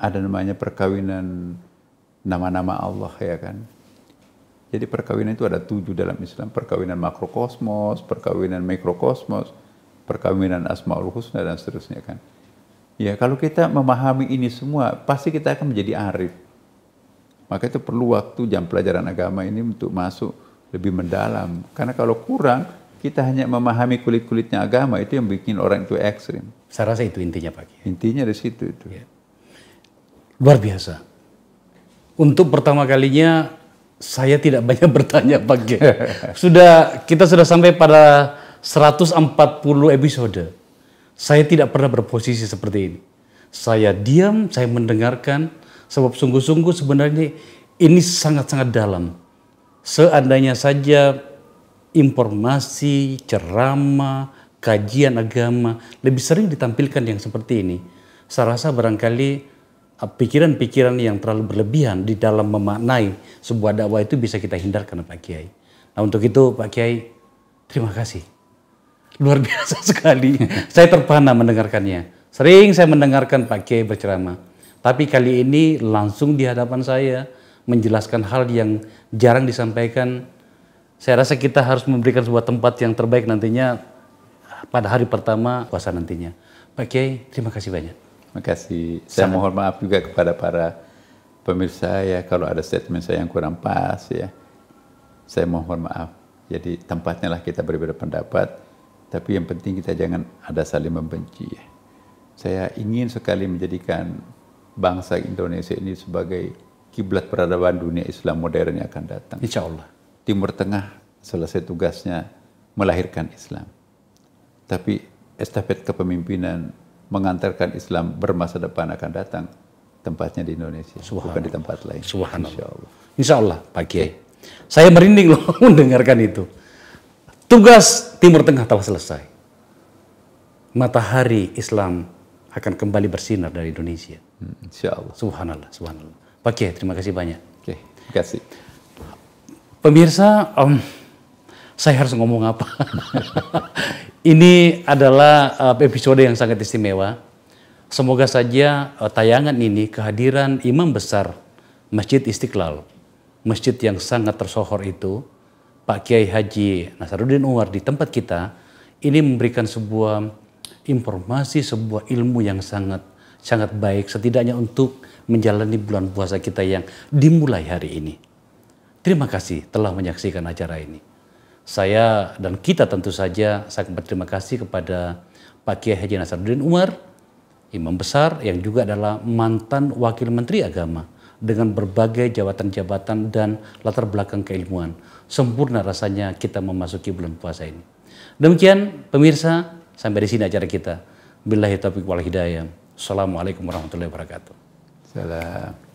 ada namanya perkawinan nama-nama Allah ya kan. Jadi perkawinan itu ada 7 dalam Islam. Perkawinan makrokosmos, perkawinan mikrokosmos, perkawinan Asmaul Husna dan seterusnya kan. Ya kalau kita memahami ini semua, pasti kita akan menjadi arif. Maka itu perlu waktu jam pelajaran agama ini untuk masuk lebih mendalam. Karena kalau kurang, kita hanya memahami kulit-kulitnya agama, itu yang bikin orang itu ekstrim. Saya rasa itu intinya Pak Kiai. Intinya di situ itu. Ya. Luar biasa. Untuk pertama kalinya saya tidak banyak bertanya Pak Kiai. Kita sudah sampai pada 140 episode. Saya tidak pernah berposisi seperti ini. Saya diam, saya mendengarkan, sebab sungguh-sungguh sebenarnya ini sangat-sangat dalam. Seandainya saja informasi, ceramah, kajian agama lebih sering ditampilkan yang seperti ini, saya rasa barangkali pikiran-pikiran yang terlalu berlebihan di dalam memaknai sebuah dakwah itu bisa kita hindarkan Pak Kiai. Nah untuk itu Pak Kiai, terima kasih. Luar biasa sekali. Saya terpana mendengarkannya. Sering saya mendengarkan Pak Kiai berceramah. Tapi kali ini langsung di hadapan saya menjelaskan hal yang jarang disampaikan. Saya rasa kita harus memberikan sebuah tempat yang terbaik nantinya pada hari pertama puasa nantinya. Pak Kiai, terima kasih banyak. Terima kasih. Saya mohon maaf juga kepada para pemirsa ya kalau ada statement saya yang kurang pas ya. Saya mohon maaf. Jadi tempatnya lah kita berbeda pendapat. Tapi yang penting kita jangan ada saling membenci ya. Saya ingin sekali menjadikan bangsa Indonesia ini sebagai kiblat peradaban dunia Islam modern yang akan datang. Insya Allah. Timur Tengah selesai tugasnya melahirkan Islam. Tapi estafet kepemimpinan mengantarkan Islam bermasa depan akan datang tempatnya di Indonesia, bukan di tempat lain. Subhanallah. Insyaallah. Insya Allah Pak Kiai. Saya merinding loh mendengarkan itu. Tugas Timur Tengah telah selesai. Matahari Islam akan kembali bersinar dari Indonesia. Insyaallah. Subhanallah, subhanallah. Pak Kiai, terima kasih banyak. Oke, terima kasih. Pemirsa, saya harus ngomong apa? Ini adalah episode yang sangat istimewa. Semoga saja tayangan ini kehadiran imam besar Masjid Istiqlal, masjid yang sangat tersohor itu, Pak Kiai Haji Nasaruddin Umar di tempat kita, ini memberikan sebuah informasi, sebuah ilmu yang sangat baik, setidaknya untuk menjalani bulan puasa kita yang dimulai hari ini. Terima kasih telah menyaksikan acara ini. Saya dan kita tentu saja sangat berterima kasih kepada Pak Kiai Haji Nasaruddin Umar, imam besar yang juga adalah mantan wakil menteri agama dengan berbagai jabatan-jabatan dan latar belakang keilmuan. Sempurna rasanya kita memasuki bulan puasa ini. Demikian pemirsa, sampai di sini acara kita. Billahi taufiq wal hidayah. Assalamualaikum warahmatullahi wabarakatuh. Salam.